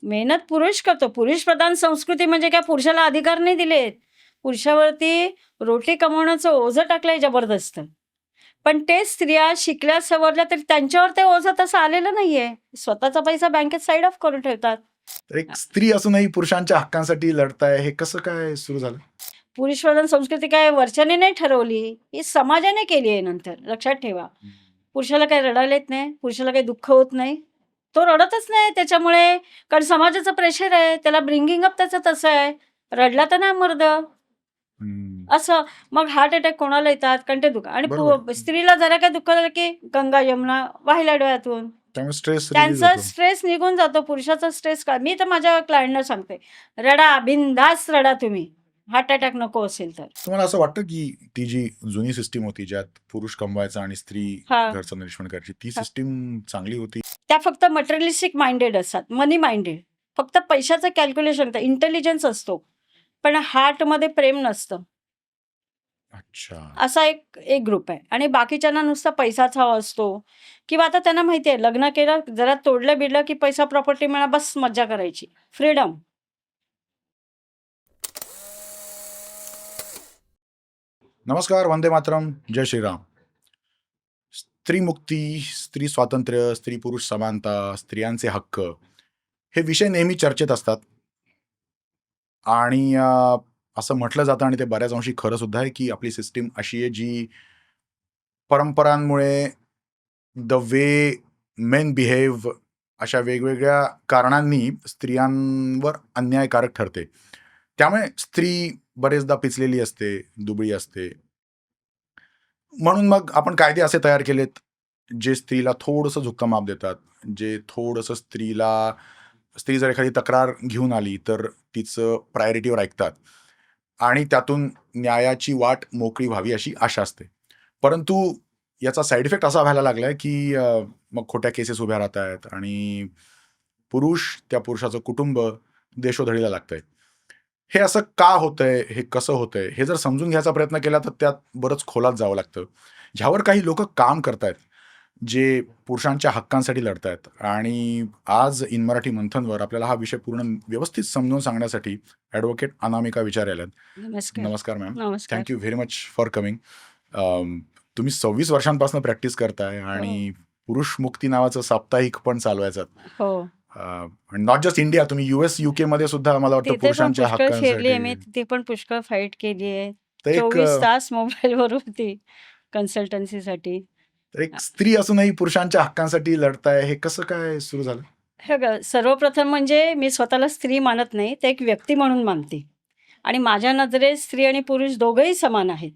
मेहनत पुरुष करतो. पुरुष प्रधान संस्कृती म्हणजे काय पुरुषाला अधिकार नाही दिलेत. पुरुषावरती रोटी कमवण्याचं ओझं टाकलंय जबरदस्त. पण ते स्त्रिया शिकल्या सवरल्या तरी त्यांच्यावर ते ओझं तसं आलेलं नाहीये. स्वतःचा पैसा बँकेत साईड ऑफ करून ठेवतात. तर एक स्त्री असूनही पुरुषांच्या हक्कांसाठी लढताय, हे कसं काय सुरू झालं? पुरुष प्रधान संस्कृती काय वरच्याने नाही ठरवली, ही समाजाने केली आहे नंतर. लक्षात ठेवा. पुरुषाला काही रडायला येत नाही, पुरुषाला काही दुःख होत नाही. तो रडतच नाही त्याच्यामुळे, कारण समाजाचं प्रेशर आहे. त्याला ब्रिंगिंग अप त्याचं तसं आहे. रडला तर नाही मर्द. असं मग हार्ट अटॅक कोणाला येतात कारण ते दुःख आणि स्त्रीला जरा काय दुःख झालं की गंगा यमुना वाहिल्या डोळ्यातून. त्यामुळे स्ट्रेस त्यांचा स्ट्रेस निघून जातो. पुरुषाचा स्ट्रेस का मी तर माझ्या क्लायंटना सांगते, रडा, बिनधास्त रडा तुम्ही. हार्ट अटॅक नको असेल तर. तुम्हाला असं वाटतं की ती जी जुनी सिस्टीम होती ज्यात पुरुष कमवायचा आणि स्त्री घरचं निरीक्षण करायची, ती सिस्टीम चांगली होती? त्या फक्त मटेरियलिस्टिक माइंडेड असतात, मनी माइंडेड. फक्त पैशाचं कॅल्क्युलेशन, इंटेलिजन्स असतो, पण हार्टमध्ये प्रेम नसतं. अच्छा. असा एक एक ग्रुप आहे. आणि बाकीच्यांना नुसता पैसाच हवा असतो किंवा आता त्यांना माहिती आहे लग्न केलं, जरा तोडलं बिडलं की पैसा प्रॉपर्टी मिळा, बस मज्जा करायची. फ्रीडम. नमस्कार, वंदे मातरम, जय श्रीराम. स्त्री मुक्ती, स्त्री स्वातंत्र्य, स्त्री पुरुष समानता, स्त्रियांचे हक्क हे विषय नेहमी चर्चेत असतात. आणि असं म्हटलं जातं आणि ते बऱ्याच अंशी खरं सुद्धा आहे की आपली सिस्टीम अशी आहे जी परंपरांमुळे द वे मेन बिहेव अशा वेगवेगळ्या कारणांनी स्त्रियांवर अन्यायकारक ठरते. त्यामुळे स्त्री बरेचदा पिचलेली असते, दुबळी असते. म्हणून मग आपण कायदे असे तयार केलेत जे स्त्रीला थोडंसं झुकतं माप देतात, जे थोडंसं स्त्री जर एखादी तक्रार घेऊन आली तर तिचं प्रायोरिटीवर ऐकतात आणि त्यातून न्यायाची वाट मोकळी व्हावी अशी आशा असते. परंतु याचा साईड इफेक्ट असा व्हायला लागलाय की मग खोट्या केसेस उभ्या राहत आहेत आणि त्या पुरुषाचं कुटुंब देशोधडीला लागतंय. हे असं का होतंय, हे कसं होतंय, हे जर समजून घ्यायचा प्रयत्न केला तर त्यात बरंच खोलात जावं लागतं. ह्यावर काही लोक काम करतायत जे पुरुषांच्या हक्कांसाठी लढतायत. आणि आज इन मराठी मंथनवर आपल्याला हा विषय पूर्ण व्यवस्थित समजून सांगण्यासाठी ॲडव्होकेट अनामिका विचार आल्यात. नमस्कार मॅम. नमस्कार. Thank you very much for coming. तुम्ही 26 वर्षांपासून प्रॅक्टिस करताय आणि पुरुष मुक्ती नावाचं साप्ताहिक पण चालवायचं. हो. नॉट जस्ट इंडिया, तुम्ही US UK मध्ये सुद्धा मला वाटतं पुरुषांच्या हक्कांसाठी मी तिथे पण पुष्कळ फाईट केली आहे. 24 तास मोबाईलवर होती कन्सल्टन्सीसाठी. तर एक स्त्री असूनही पुरुषांच्या हक्कांसाठी लढताय, हे कसं काय सुरू झालं? हे बघा, सर्वप्रथम म्हणजे मी स्वतःला स्त्री मानत नाही, ते एक व्यक्ती म्हणून मानते. आणि माझ्या नजरेत स्त्री आणि पुरुष दोघंही समान आहेत.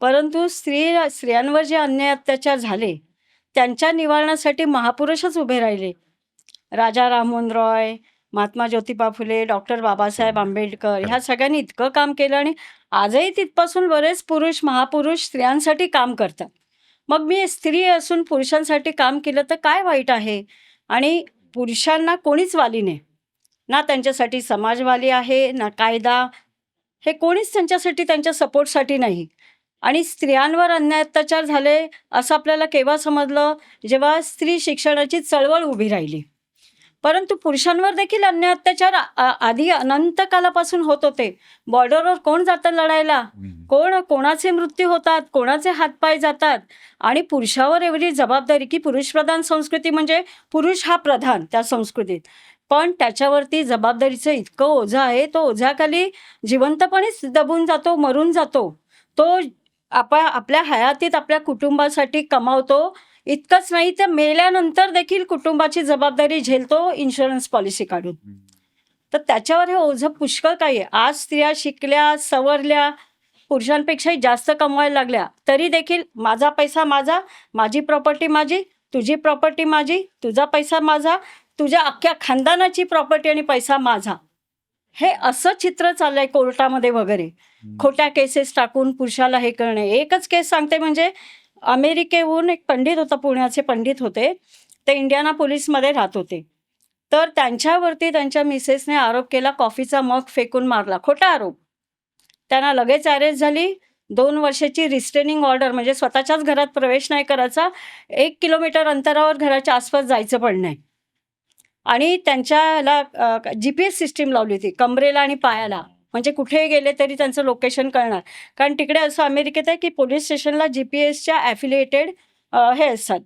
परंतु स्त्रियांवर जे अन्याय अत्याचार झाले त्यांच्या निवारणासाठी महापुरुषच उभे राहिले. राजा राममोहन रॉय, महात्मा ज्योतिबा फुले, डॉक्टर बाबासाहेब आंबेडकर ह्या सगळ्यांनी इतकं काम केलं आणि आजही तिथपासून बरेच महापुरुष स्त्रियांसाठी काम करतात. मग मी स्त्री असून पुरुषांसाठी काम केलं तर काय वाईट आहे? आणि पुरुषांना कोणीच वाली नाही, ना त्यांच्यासाठी समाजवाली आहे, ना कायदा, हे कोणीच त्यांच्यासाठी त्यांच्या सपोर्टसाठी नाही. आणि स्त्रियांवर अन्याय अत्याचार झाले असं आपल्याला केव्हा समजलं? जेव्हा स्त्री शिक्षणाची चळवळ उभी राहिली. परंतु पुरुषांवर देखील अन्याय अत्याचार आधी अनंत कालापासून होत होते. बॉर्डरवर कोण जातं लढायला, कोणाचे मृत्यू होतात, कोणाचे हातपाय जातात. आणि पुरुषावर एवढी जबाबदारी की पुरुषप्रधान संस्कृती म्हणजे पुरुष हा प्रधान त्या संस्कृतीत, पण त्याच्यावरती जबाबदारीचं इतकं ओझं आहे, तो ओझ्याखाली जिवंतपणेच दबून जातो, मरून जातो. तो आपल्या हयातीत आपल्या कुटुंबासाठी कमावतो. इतकंच नाही तर मेल्यानंतर देखील कुटुंबाची जबाबदारी झेलतो इन्शुरन्स पॉलिसी काढून. तर त्याच्यावर हे ओझं पुष्कळ काही आहे. आज स्त्रिया शिकल्या, सवरल्या, पुरुषांपेक्षाही जास्त कमवायला लागल्या, तरी देखील माझा पैसा माझा, माझी प्रॉपर्टी माझी, तुझी प्रॉपर्टी माझी, तुझा पैसा माझा, तुझ्या अख्ख्या खानदानाची प्रॉपर्टी आणि पैसा माझा, हे असं चित्र चाललंय कोर्टामध्ये वगैरे. खोट्या केसेस टाकून पुरुषाला हे करणे. एकच केस सांगते, म्हणजे अमेरिकेहून एक पंडित होता, पुण्याचे पंडित होते, ते इंडियाना पोलीसमध्ये राहत होते. तर त्यांच्यावरती त्यांच्या मिसेसने आरोप केला, कॉफीचा मग फेकून मारला, खोटा आरोप. त्यांना लगेच अरेस्ट झाली. 2 वर्षाची रिस्ट्रेनिंग ऑर्डर, म्हणजे स्वतःच्याच घरात प्रवेश नाही करायचा, 1 किलोमीटर अंतरावर घराच्या आसपास जायचं पण नाही. आणि त्यांच्याला GPS सिस्टीम लावली होती कमरेला आणि पायाला. म्हणजे कुठेही गेले तरी त्यांचं लोकेशन कळणार. कारण तिकडे असं अमेरिकेत आहे, की पोलिस स्टेशनला GPSच्या ॲफिलिएटेड हे असतात.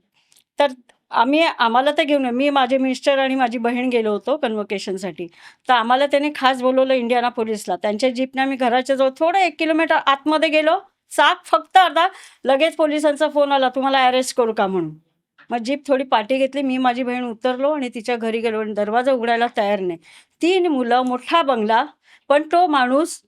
तर आम्हाला तर घेऊन मी, माझे मिस्टर आणि माझी बहीण गेलो होतो कन्व्होकेशनसाठी. तर आम्हाला त्यांनी खास बोलवलं इंडियाना पोलिसला. त्यांच्या जीपने आम्ही घराच्या जवळ थोडं 1 किलोमीटर आतमध्ये गेलो. चाक फक्त अर्धा, लगेच पोलिसांचा फोन आला, "तुम्हाला अरेस्ट करू का?" म्हणून. मग जीप थोडी पाठी घेतली. मी, माझी बहीण उतरलो आणि तिच्या घरी गेलो आणि दरवाजा उघडायला तयार नाही. 3 मुलं, मोठा बंगला. पण तो माणूस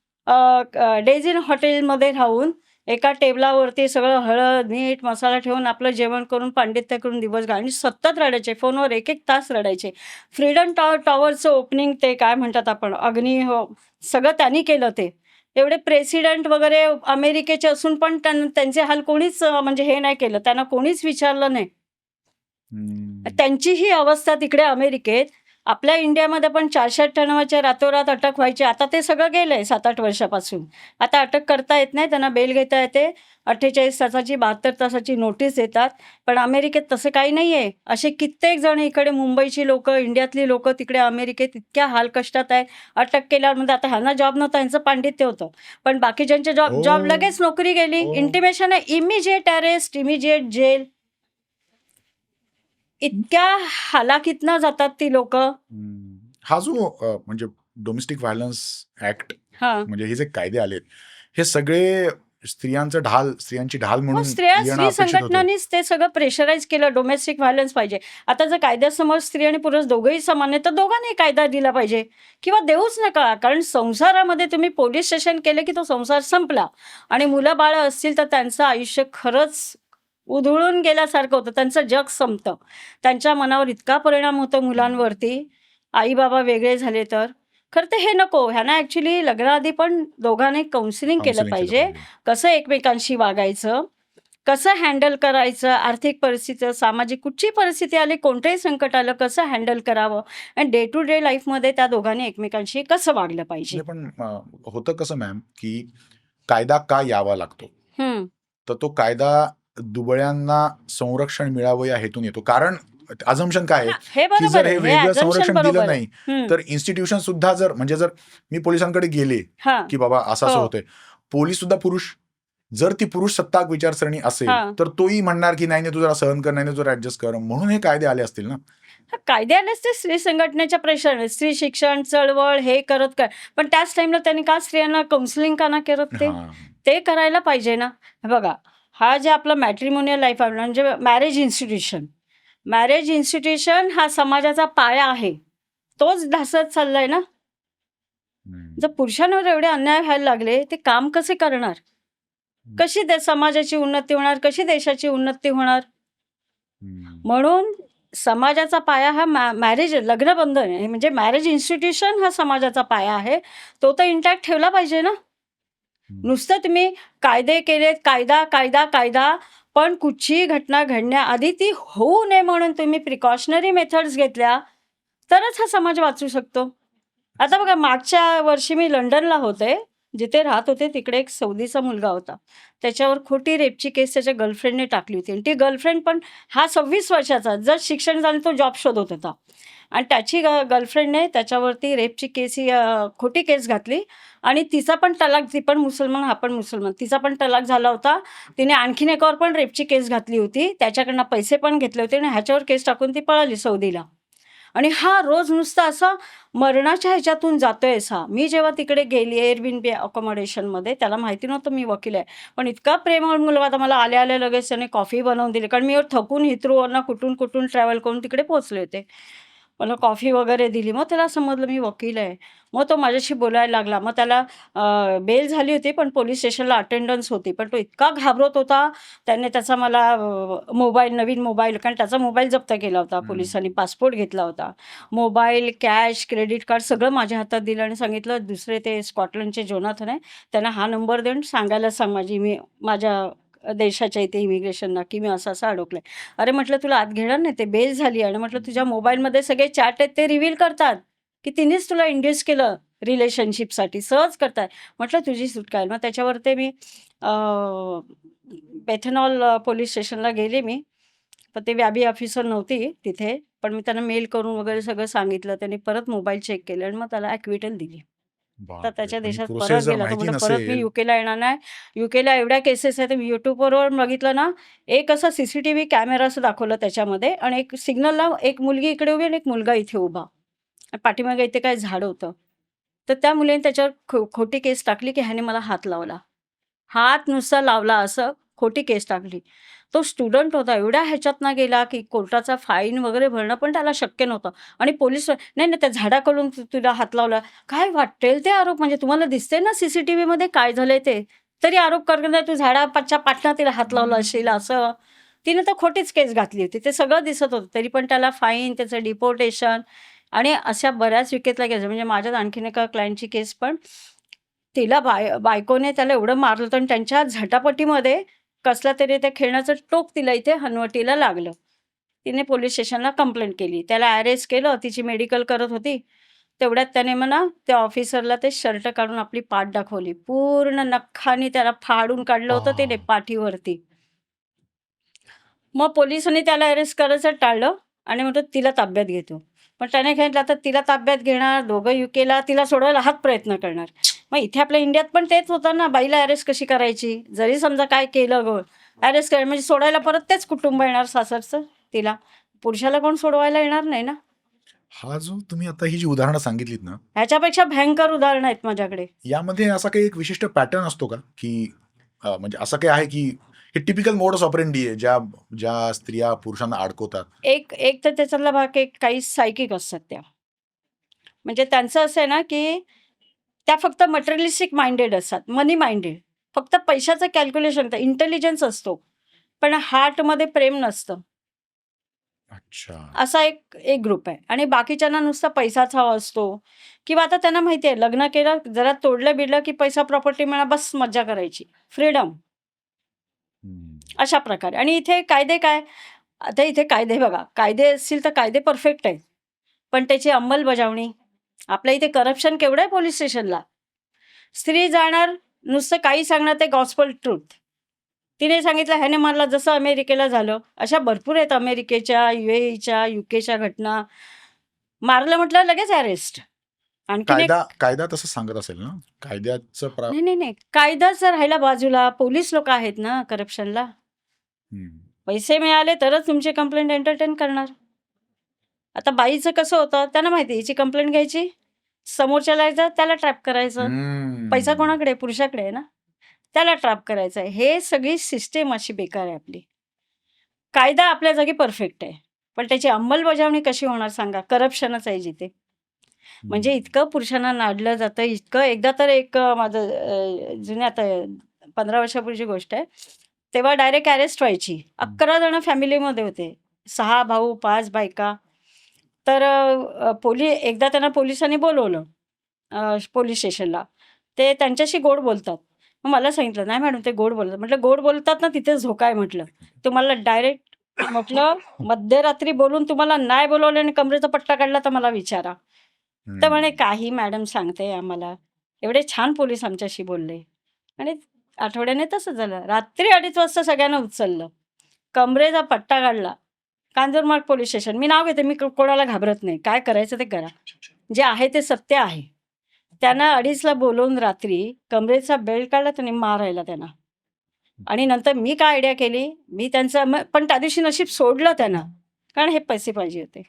डेझिन हॉटेलमध्ये राहून एका टेबलावरती सगळं हळद, मीठ, मसाला ठेवून आपलं जेवण करून, पांडित्य करून दिवस आणि सतत रडायचे. फोनवर 1-1 तास रडायचे. फ्रीडम टॉवरचं ओपनिंग, ते काय म्हणतात आपण, सगळं त्यांनी केलं ते. एवढे प्रेसिडेंट वगैरे अमेरिकेचे असून पण त्यांचे हाल कोणीच म्हणजे हे नाही केलं. त्यांना कोणीच विचारलं नाही. हम्म. त्यांची ही अवस्था तिकडे अमेरिकेत. आपल्या इंडियामध्ये पण 498 रातोरात अटक व्हायची. आता ते सगळं गेलंय 7-8 वर्षापासून. आता अटक करता येत नाही, त्यांना बेल घेता येते. 48 तासाची, 72 तासाची नोटीस देतात. पण अमेरिकेत तसं काही नाही आहे. असे कित्येक जण इकडे मुंबईची लोकं, इंडियातली लोकं तिकडे अमेरिकेत इतक्या हालकष्टात आहेत. अटक केल्यावर म्हणजे आता ह्यांना जॉब नव्हता, ह्यांचं पांडित्य होतं. पण बाकीच्यांचे जॉब ओ, लगेच नोकरी गेली. ओ. इंटिमेशन आहे, इमिजिएट अरेस्ट, इमिजिएट जेल. इतक्या हालाखीतनं जातात ती लोकं. हा जो म्हणजे डोमेस्टिक व्हायलन्स ऍक्ट, हां. म्हणजे हे जे कायदे आलेत, हे सगळे स्त्रियांची ढाल मग म्हणून स्त्री येणं अपेक्षित होतं. संघटनांनीच ते सगळं प्रेशराईज केलं. डोमेस्टिक व्हायलन्स पाहिजे. आता जर कायद्यासमोर स्त्री आणि पुरुष दोघंही समान आहे, तर दोघांनाही कायदा दिला पाहिजे किंवा देऊच नका. कारण संसारामध्ये तुम्ही पोलीस स्टेशन केलं की तो संसार संपला. आणि मुलं-बाळं असतील तर त्यांचं आयुष्य खरंच उधळून गेल्यासारखं होतं. त्यांचं जग संपतं. त्यांच्या मनावर इतका परिणाम होतो मुलांवरती, आई-बाबा वेगळे झाले तर. खरं तर हे नको. ह्यांना ॲक्च्युअली लग्नाआधी पण दोघांनी काउन्सिलिंग केलं काउन्सिलिंग केलं पाहिजे. पाहिजे. कसं एकमेकांशी वागायचं, कसं हँडल करायचं, आर्थिक परिस्थिती, सामाजिक कुठची परिस्थिती आली, कोणतंही संकट आलं, कसं हँडल करावं आणि डे टू डे लाईफमध्ये त्या दोघांनी एकमेकांशी कसं वागलं पाहिजे. म्हणजे पण होतं कसं मॅम, की कायदा का यावा लागतो? हं. तर तो कायदा दुबळ्यांना संरक्षण मिळावं या हेतून येतो. कारण अझम्पशन काय आहे, हां, हे की बरोबर जर आहे. हे हे वेगळं assumption संरक्षण दिलं बरोबर आहे. नाही, हं. तर इन्स्टिट्यूशन सुद्धा जर मी पोलिसांकडे गेले, हां. की बाबा असं हो. होतंय, पोलीस सुद्धा पुरुष, जर ती पुरुष सत्ताक विचारसरणी असेल, हां. तर तोही म्हणणार की नाही तू जरा सहन कर, नाही तू जरा ऍडजस्ट कर. म्हणून हे कायदे आले असतील ना. हां, कायदे आलेच ते स्त्री संघटनेच्या प्रेशरने. स्त्री शिक्षण, चळवळ हे करत काय. पण त्याच टाईमला त्यांनी का स्त्रियांना काउन्सिलिंग का नाही करत ते? हा. ते करायला पाहिजे ना. हे बघा, हा जे आपला मॅट्रिमोनियल लाईफ आहे म्हणजे मॅरेज इन्स्टिट्यूशन हा समाजाचा पाया आहे. तोच ढासळत चाललाय ना. जर पुरुषांवर एवढे अन्याय व्हायला लागले, ते काम कसे करणार? कशी समाजाची उन्नती होणार? कशी देशाची उन्नती होणार? म्हणून समाजाचा पाया हा मॅरेज लग्नबंधन आहे. म्हणजे मॅरेज इन्स्टिट्यूशन हा समाजाचा पाया आहे. तो तर इंटॅक्ट ठेवला पाहिजे ना. नुसतं तुम्ही कायदे केलेत, कायदा, पण कुठचीही घटना घडण्याआधी ती होऊ नये म्हणून तुम्ही प्रिकॉशनरी मेथड्स घेतल्या, तरच हा समाज वाचू शकतो. आता बघा, मागच्या वर्षी मी लंडनला होते. जिथे राहत होते तिकडे एक सौदीचा मुलगा होता. त्याच्यावर खोटी रेपची केस त्याच्या गर्लफ्रेंडने टाकली होती आणि ती गर्लफ्रेंड पण, हा 26 वर्षाचा, जर शिक्षण झालं तो जॉब शोधत होता आणि त्याची गर्लफ्रेंडने त्याच्यावरती रेपची केस, ही खोटी केस घातली आणि तिचा पण तलाक, ती पण मुसलमान, हा पण मुसलमान, तिचा पण तलाक झाला होता. तिने आणखीन एकावर पण रेपची केस घातली होती. त्याच्याकडनं पैसे पण घेतले होते आणि ह्याच्यावर केस टाकून ती पळाली सौदीला. आणि हा रोज नुसता असा मरणाच्या ह्याच्यातून जातोय असा. मी जेव्हा तिकडे गेली एअरबिनबी अकोमोडेशनमध्ये, त्याला माहिती नव्हतं मी वकील आहे. पण इतका प्रेमळ मुलगा होता. मला आल्या लगेच त्याने कॉफी बनवून दिली. कारण मी थकून हिथ्रोवरनं कुठून ट्रॅव्हल करून तिकडे पोहोचले होते. मला कॉफी वगैरे दिली. मग त्याला समजलं मी वकील आहे. मग तो माझ्याशी बोलायला लागला. मग त्याला बेल झाली होती, पण पोलीस स्टेशनला अटेंडन्स होती. पण तो इतका घाबरत होता. त्याने त्याचा मला नवीन मोबाईल, कारण त्याचा मोबाईल जप्त केला होता पोलिसांनी, पासपोर्ट घेतला होता. मोबाईल, कॅश, क्रेडिट कार्ड सगळं माझ्या हातात दिलं आणि सांगितलं, दुसरे ते स्कॉटलंडचे जोनाथन आहे, त्यांना हा नंबर देऊन सांगायला सांग माझ्या देशाच्या इथे इमिग्रेशनला, की मी असं अडकलंय. अरे म्हटलं, तुला आत घेणार नाही, ते बेल झाली. आणि म्हटलं, तुझ्या मोबाईलमध्ये सगळे चॅट आहेत ते रिव्हील करतात की तिनेच तुला इंड्यूस केलं रिलेशनशिपसाठी, सहज करताय. म्हटलं, तुझी सुटका आहे. मग त्याच्यावर ते मी बेथेनॉल पोलीस स्टेशनला गेले मी. पण ते व्याबी ऑफिसर नव्हती तिथे. पण मी त्यांना मेल करून वगैरे सगळं सांगितलं. त्यांनी परत मोबाईल चेक केले आणि मग त्याला ॲक्विटल दिली. तर बापरे! त्याच्या पण ही देशात प्रोसेस परत जर गेला. तो माहिती म्हटलं, "परत मी नसेल यूकेला येणार नाही." यूकेला एवढ्या केसेस आहेत. मी YouTubeवर बघितलं ना, एक असा सीसीटीव्ही कॅमेरा असं दाखवलं त्याच्यामध्ये आणि एक सिग्नलला एक मुलगी इकडे उभी आणि एक मुलगा इथे उभा. आणि पाठीमागे इथे काय झाड होतं. तर त्या मुलीने त्याच्यावर खोटी केस टाकली, की ह्याने मला हात लावला. हात नुसता लावला असं खोटी केस टाकली. तो स्टुडंट होता. एवढ्या ह्याच्यातनं गेला, की कोर्टाचा फाईन वगैरे भरणं पण त्याला शक्य नव्हतं. आणि पोलीस नाही, नाही त्या झाडाकडून तुला हात लावला. काय वाटेल ते आरोप म्हणजे तुम्हाला दिसतंय ना सीसीटीव्हीमध्ये काय झालंय ते. तरी आरोप करणार तू झाडाच्या पाटणा तिला हात लावला असेल असं. तिने तर खोटीच केस घातली होती. ते सगळं दिसत होतं. तरी पण त्याला फाईन, त्याचं डिपोर्टेशन आणि अशा बऱ्याच विकेतल्या केस म्हणजे माझ्याच आणखीन एका क्लायंटची केस पण तिला बायकोने त्याला एवढं मारलं होतं आणि त्यांच्या झटापटीमध्ये कसला तरी त्या खेळण्याचं टोक तिला इथे हनवटीला लागलं. तिने पोलीस स्टेशनला कंप्लेंट केली. त्याला अरेस्ट केलं. तिची मेडिकल करत होती. तेवढ्यात त्याने म्हणा त्या ऑफिसरला ते शर्ट काढून आपली पाठ दाखवली. पूर्ण नखाने त्याला फाडून काढलं होतं त्याने आह! पाठीवरती. मग पोलिसांनी त्याला अरेस्ट करायचं टाळलं आणि म्हणतो तिला ताब्यात घेतो. पण त्याने सांगितलं आता तिला ताब्यात घेणार, दोघं यूकेला, तिला सोडवायला हाच प्रयत्न करणार. मग इथे आपल्या इंडियात पण तेच होतं ना, बाईला अरेस्ट कशी करायची? जरी समजा काय केलं अरेस्ट करायचं म्हणजे सोडायला परत तेच कुटुंब येणार सासरचं तिला. पुरुषाला कोण सोडवायला येणार नाही ना. हा जो तुम्ही आता ही जी उदाहरणं सांगितलीत ना, ह्याच्यापेक्षा भयंकर उदाहरणं आहेत माझ्याकडे. यामध्ये असा काही एक विशिष्ट पॅटर्न असतो का? की म्हणजे असं काही आहे की हे टिपिकल मोडस ऑपरेंडी आहे ज्या ज्या स्त्रिया पुरुषांना अडकवतात? एक एक तर त्याच्यातला भाग एक काही सायकिक असतात त्या. म्हणजे त्यांचं असं आहे ना, की त्या फक्त मटेरियलिस्टिक माइंडेड असतात, मनी माइंडेड. फक्त पैशाचं कॅल्क्युलेशन इंटेलिजन्स असतो. पण हार्टमध्ये प्रेम नसतं. अच्छा. असा एक एक ग्रुप आहे आणि बाकीच्यांना नुसता पैसाच हवा असतो किंवा आता त्यांना माहिती आहे लग्न केलं, जरा तोडलं-बिडलं, की पैसा प्रॉपर्टी मिळाला, बस मज्जा करायची. फ्रीडम हं. अशा प्रकारे आणि इथे कायदे काय? आता इथे कायदे बघा, कायदे असतील तर कायदे परफेक्ट आहेत. पण त्याची अंमलबजावणी आपल्या इथे करप्शन केवढं आहे पोलिस स्टेशनला. स्त्री जाणार, नुसतं काही सांगणार ते गॉस्पल ट्रूथ. तिने सांगितलं ह्याने मारला जसं अमेरिकेला झालं. अशा भरपूर आहेत अमेरिकेच्या, UAEच्या, UKच्या घटना. मारलं म्हटलं लगेच अरेस्ट. आणखीन एक कायदा तसं सांगत असेल ना? कायद्याचं नाही, नाही, नाही. कायदाच राहिला बाजूला. पोलीस लोकं आहेत ना करप्शनला. हं. पैसे मिळाले तरच तुमची कंप्लेंट एंटरटेन करणार. आता बाईचं कसं होतं, त्यांना माहिती आहे हिची कंप्लेंट घ्यायची, समोरच्याला यायचं, त्याला ट्रॅप करायचं. पैसा हम्म. कोणाकडे आहे? पुरुषाकडे आहे ना. त्याला ट्रॅप करायचं आहे. हे सगळी सिस्टम अशी बेकार आहे आपली. कायदा आपल्या जागी परफेक्ट आहे. पण त्याची अंमलबजावणी कशी होणार सांगा? करप्शनच आहे जिथे. म्हणजे इतकं पुरुषांना नाडलं जातं, इतकं एकदा तर एक माझं जुन्या आता 15 वर्षापूर्वीची गोष्ट आहे. तेव्हा डायरेक्ट अरेस्ट व्हायची. 11 जण फॅमिलीमध्ये होते. 6 भाऊ, 5 बायका. तर एकदा त्यांना पोलिसांनी बोलवलं पोलिस स्टेशनला. ते त्यांच्याशी गोड बोलतात. मग मला सांगितलं, "नाही मॅडम ते गोड बोलतात." म्हटलं, "गोड बोलतात ना तिथेच धोका आहे." म्हटलं. "तुम्हाला डायरेक्ट म्हटलं मध्यरात्री बोलून तुम्हाला नाही बोलवलं आणि कमरेचा पट्टा काढला तर मला विचारा." तर म्हणे, "काही मॅडम सांगते आम्हाला." एवढे छान पोलीस आमच्याशी बोलले आणि आठवड्याने तसं झालं. रात्री 2:30 वाजता सगळ्यांना उचललं. कमरेचा पट्टा काढला. Kanjurmarg police station. मी नाव घेते. मी कोणाला घाबरत नाही. काय करायचं ते करा. जे आहे ते सत्य आहे. त्यांना 2:30ला बोलवून रात्री कमरेचा बेल्ट काढला त्याने मारायला त्यांना. आणि नंतर मी काय आयडिया केली, मी त्यांचं पण त्या दिवशी नशीब सोडलं त्यांना. कारण हे पैसे पाहिजे होते.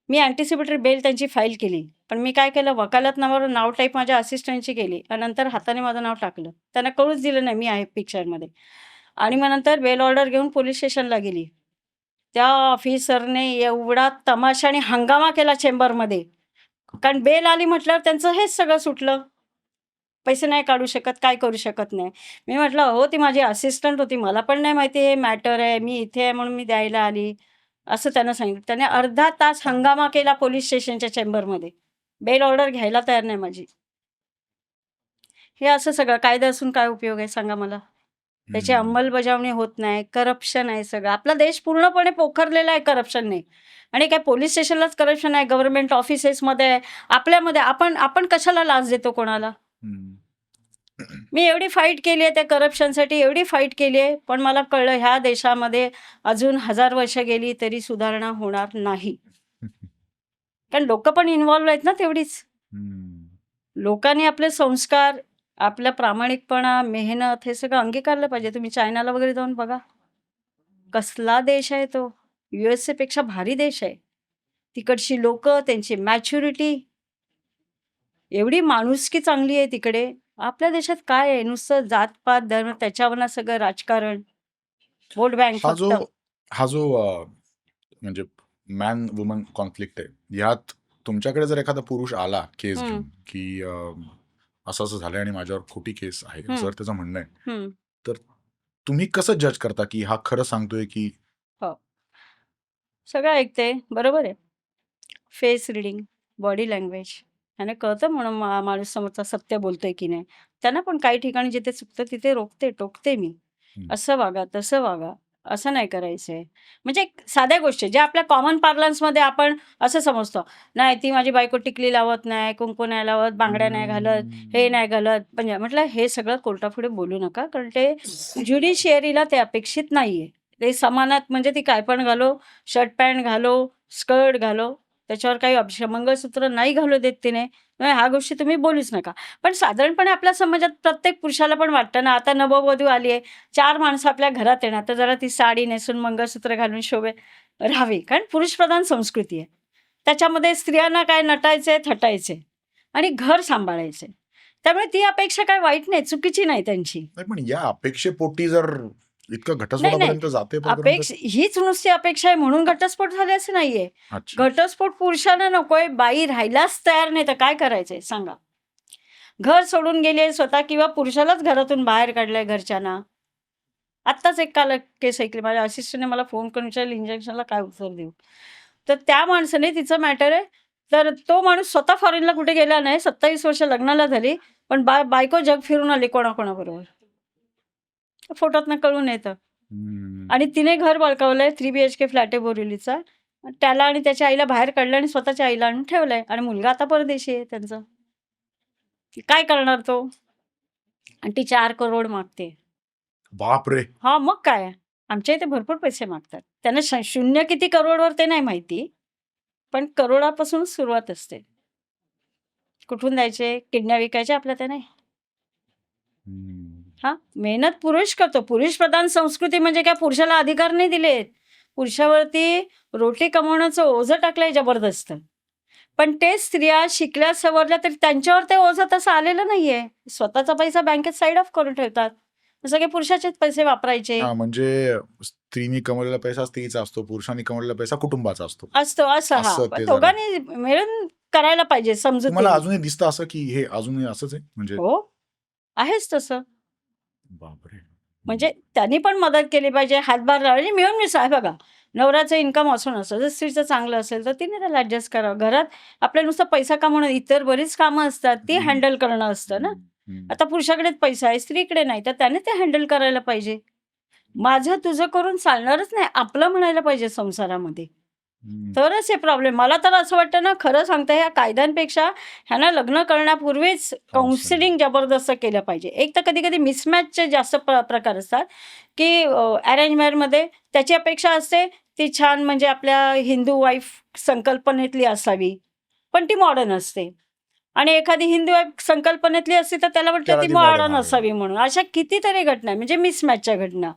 मी अँटिसिपेटरी बेल त्यांची फाईल केली. पण मी काय केलं वकालतनाम्यावर नाव टाईप माझ्या असिस्टंटची केली आणि नंतर हाताने माझं नाव टाकलं. त्यांना कळूच दिलं नाही मी आहे पिक्चरमध्ये. आणि मग नंतर बेल ऑर्डर घेऊन पोलीस स्टेशनला गेली. त्या ऑफिसरने एवढा तमाशा आणि हंगामा केला चेंबरमध्ये. कारण बेल आली म्हटल्यावर त्यांचं हेच सगळं सुटलं. पैसे नाही काढू शकत, काय करू शकत नाही. मी म्हटलं, "अहो, ती माझी असिस्टंट होती. मला पण नाही माहिती हे मॅटर आहे. मी इथे आहे म्हणून मी द्यायला आली." असं त्यांना सांगितलं. त्याने अर्धा तास हंगामा केला पोलिस स्टेशनच्या चेंबरमध्ये. बेल ऑर्डर घ्यायला तयार नाही माझी. हे असं सगळं कायदा असून काय उपयोग आहे सांगा मला? त्याची अंमलबजावणी होत नाही. करप्शन आहे सगळं. आपला देश पूर्णपणे पोखरलेला आहे करप्शनने. आणि काय पोलिस स्टेशनलाच करप्शन आहे, गव्हर्नमेंट ऑफिसेसमध्ये आहे, आपल्यामध्ये. आपण आपण कशाला लाच देतो कोणाला? मी एवढी फाईट केली आहे त्या करप्शनसाठी, एवढी फाईट केली आहे, पण मला कळलं ह्या देशामध्ये अजून 1000 वर्ष गेली तरी सुधारणा होणार नाही. कारण लोक पण इन्व्हॉल्व्ह आहेत ना तेवढीच. हम्म. लोकांनी आपले संस्कार, आपला प्रामाणिकपणा, मेहनत हे सगळं अंगीकारलं पाहिजे. तुम्ही चायनाला वगैरे जाऊन बघा. कसला देश आहे तो. USA पेक्षा भारी देश आहे. तिकडची लोकं, त्यांची मॅच्युरिटी, एवढी माणुसकी चांगली आहे तिकडे. आपल्या देशात काय आहे, नुसतं जात-पात, धर्म त्याच्यावरनं सगळं राजकारण, वोट बँक हा जो फक्त. हा जो म्हणजे मॅन वुमन कॉन्फ्लिक्ट आहे, यात तुमच्याकडे जर एखादा पुरुष आला केस हं, घेऊन की असं असं झालंय आणि माझ्यावर खोटी केस आहे, हं, जर त्याचं म्हणणं आहे, हं. तर तुम्ही कसं जज करता की हा खरं सांगतोय की हो. सगळं ऐकते, बरोबर आहे. फेस रिडिंग, बॉडी लँग्वेज ह्याने कळतं म्हणून माणूस समोरचा सत्य बोलतोय की नाही. त्यांना पण काही ठिकाणी जिथे चुकतं तिथे रोखते, टोकते मी. हं, असं वागा, तसं वागा, असं नाही करायचंय. म्हणजे एक साध्या गोष्टी ज्या आपल्या कॉमन पार्लन्समध्ये आपण असं समजतो. नाही ती माझी बायको टिकली लावत नाही, कुंकू नाही लावत, बांगड्या नाही घालत, हे नाही घालत. म्हणजे म्हटलं हे सगळं कोर्टापुढे बोलू नका, कारण ते ज्युडिशियरीला ते अपेक्षित नाहीये. ते समानात म्हणजे ती काय पण घालो, शर्ट पॅन्ट घालो, स्कर्ट घालो, त्याच्यावर काही मंगळसूत्र नाही घालू देत तिने. ह्या गोष्टी तुम्ही बोलूच नका. पण साधारणपणे आपल्या समाजात प्रत्येक पुरुषाला पण वाटतं ना, आता नववधू आली आहे, 4 माणसं आपल्या घरात येणार, तर जरा ती साडी नेसून मंगळसूत्र घालून शोभे राहावी. कारण पुरुषप्रधान संस्कृती आहे. त्याच्यामध्ये स्त्रियांना काय नटायचंय, थटायचंय आणि घर सांभाळायचंय. त्यामुळे ती अपेक्षा काय वाईट नाही, चुकीची नाही त्यांची. नाही, पण या अपेक्षेपोटी जर इतकं नाही, नाही. घटस्फोटापर्यंत जाते पर्यंत हीच नुसती अपेक्षा आहे म्हणून घटस्फोट झाले असं नाहीये. अच्छा. घटस्फोट पुरुषांना नकोय, बाई राहायलाच तयार नाही तर काय करायचंय सांगा? घर सोडून गेली स्वतः किंवा पुरुषालाच घरातून बाहेर काढलंय घरच्यांना. आत्ताच एक काल केस ऐकली. माझ्या असिस्टंटने मला फोन करून विचारलं, इंजेक्शनला काय उत्तर देऊ? तर त्या माणसाने तिचं मॅटर आहे, तर तो माणूस स्वतः फॉरेनला कुठे गेला नाही. 27 वर्ष लग्नाला झाली, पण बायको जग फिरून आली कोणाकोणाबरोबर. फोटोतनं कळून येतं. हम्म. आणि तिने घर बळकावलंय. 3 BHK फ्लॅट आहे बोरिवलीचा. त्याला आणि त्याच्या आईला बाहेर काढलं आणि स्वतःच्या आईला आणून ठेवलंय आणि मुलगा आता परदेशी आहे त्यांचा. काय करणार तो? आणि ती 4 करोड मागते. बापरे. हां, मग काय? आमच्या इथे भरपूर पैसे मागतात. त्यांना शून्य किती करोडवर ते नाही माहिती, पण करोडापासूनच सुरुवात असते. कुठून द्यायचे? किडन्या विकायच्या आपल्या त्याने? हम्म. हां, मेहनत पुरुष करतो. पुरुषप्रधान संस्कृती म्हणजे काय पुरुषाला अधिकार नाही दिलेत. पुरुषावरती रोटी कमवण्याचं ओझं टाकलंय जबरदस्त. पण ते स्त्रिया शिकल्या सवरल्या तरी त्यांच्यावर ते ओझं तसं आलेलं नाहीये. स्वतःचा पैसा बँकेत साईड ऑफ करून ठेवतात. सगळे पुरुषाचेच पैसे वापरायचे. हा, म्हणजे स्त्रीनी कमवलेला पैसा स्त्रीचा असतो, पुरुषांनी कमवलेला पैसा कुटुंबाचा असतो. असतो असं हां. असं पण ते जरा दोघांनी मिळून करायला पाहिजे तुम्हाला समजुतीने. अजूनही दिसतं असं की हे अजूनही असंच आहे म्हणजे हो, आहेच तसं. बापरे. म्हणजे त्यांनी पण मदत केली पाहिजे, हातभार लावायचे, मिळून मिसळून. बघा, नवऱ्याचं इन्कम असं नसतं. जर स्त्रीचं चांगलं असेल तर तिने त्याला ॲडजस्ट करावं. घरात आपल्या नुसतं पैसा कमवणं, इतर बरीच कामं असतात, ती हम्म. हँडल करणं असतं ना. हम्म. आता पुरुषाकडेच पैसा आहे, स्त्रीकडे नाही, तर त्याने ते हँडल करायला पाहिजे. माझं तुझं करून चालणारच नाही, आपलं म्हणायला पाहिजे संसारामध्ये. हम्म. तरच हे प्रॉब्लेम. मला तर असं वाटतं ना, खरं सांगते, ह्या कायद्यांपेक्षा ह्यांना लग्न करण्यापूर्वीच काउन्सिलिंग जबरदस्त केलं पाहिजे. एक तर कधी-कधी मिसमॅचचे जास्त प्रकार असतात, की अरेंज मॅरेजमध्ये त्याची अपेक्षा असते ती छान म्हणजे आपल्या हिंदू वाईफ संकल्पनेतली असावी, पण ती मॉडर्न असते. आणि एखादी हिंदू वाईफ संकल्पनेतली असते तर त्याला वाटतं त्याला ती ती modern मॉडर्न हवी. असावी म्हणून. अशा कितीतरी घटना आहे, म्हणजे मिसमॅचच्या घटना.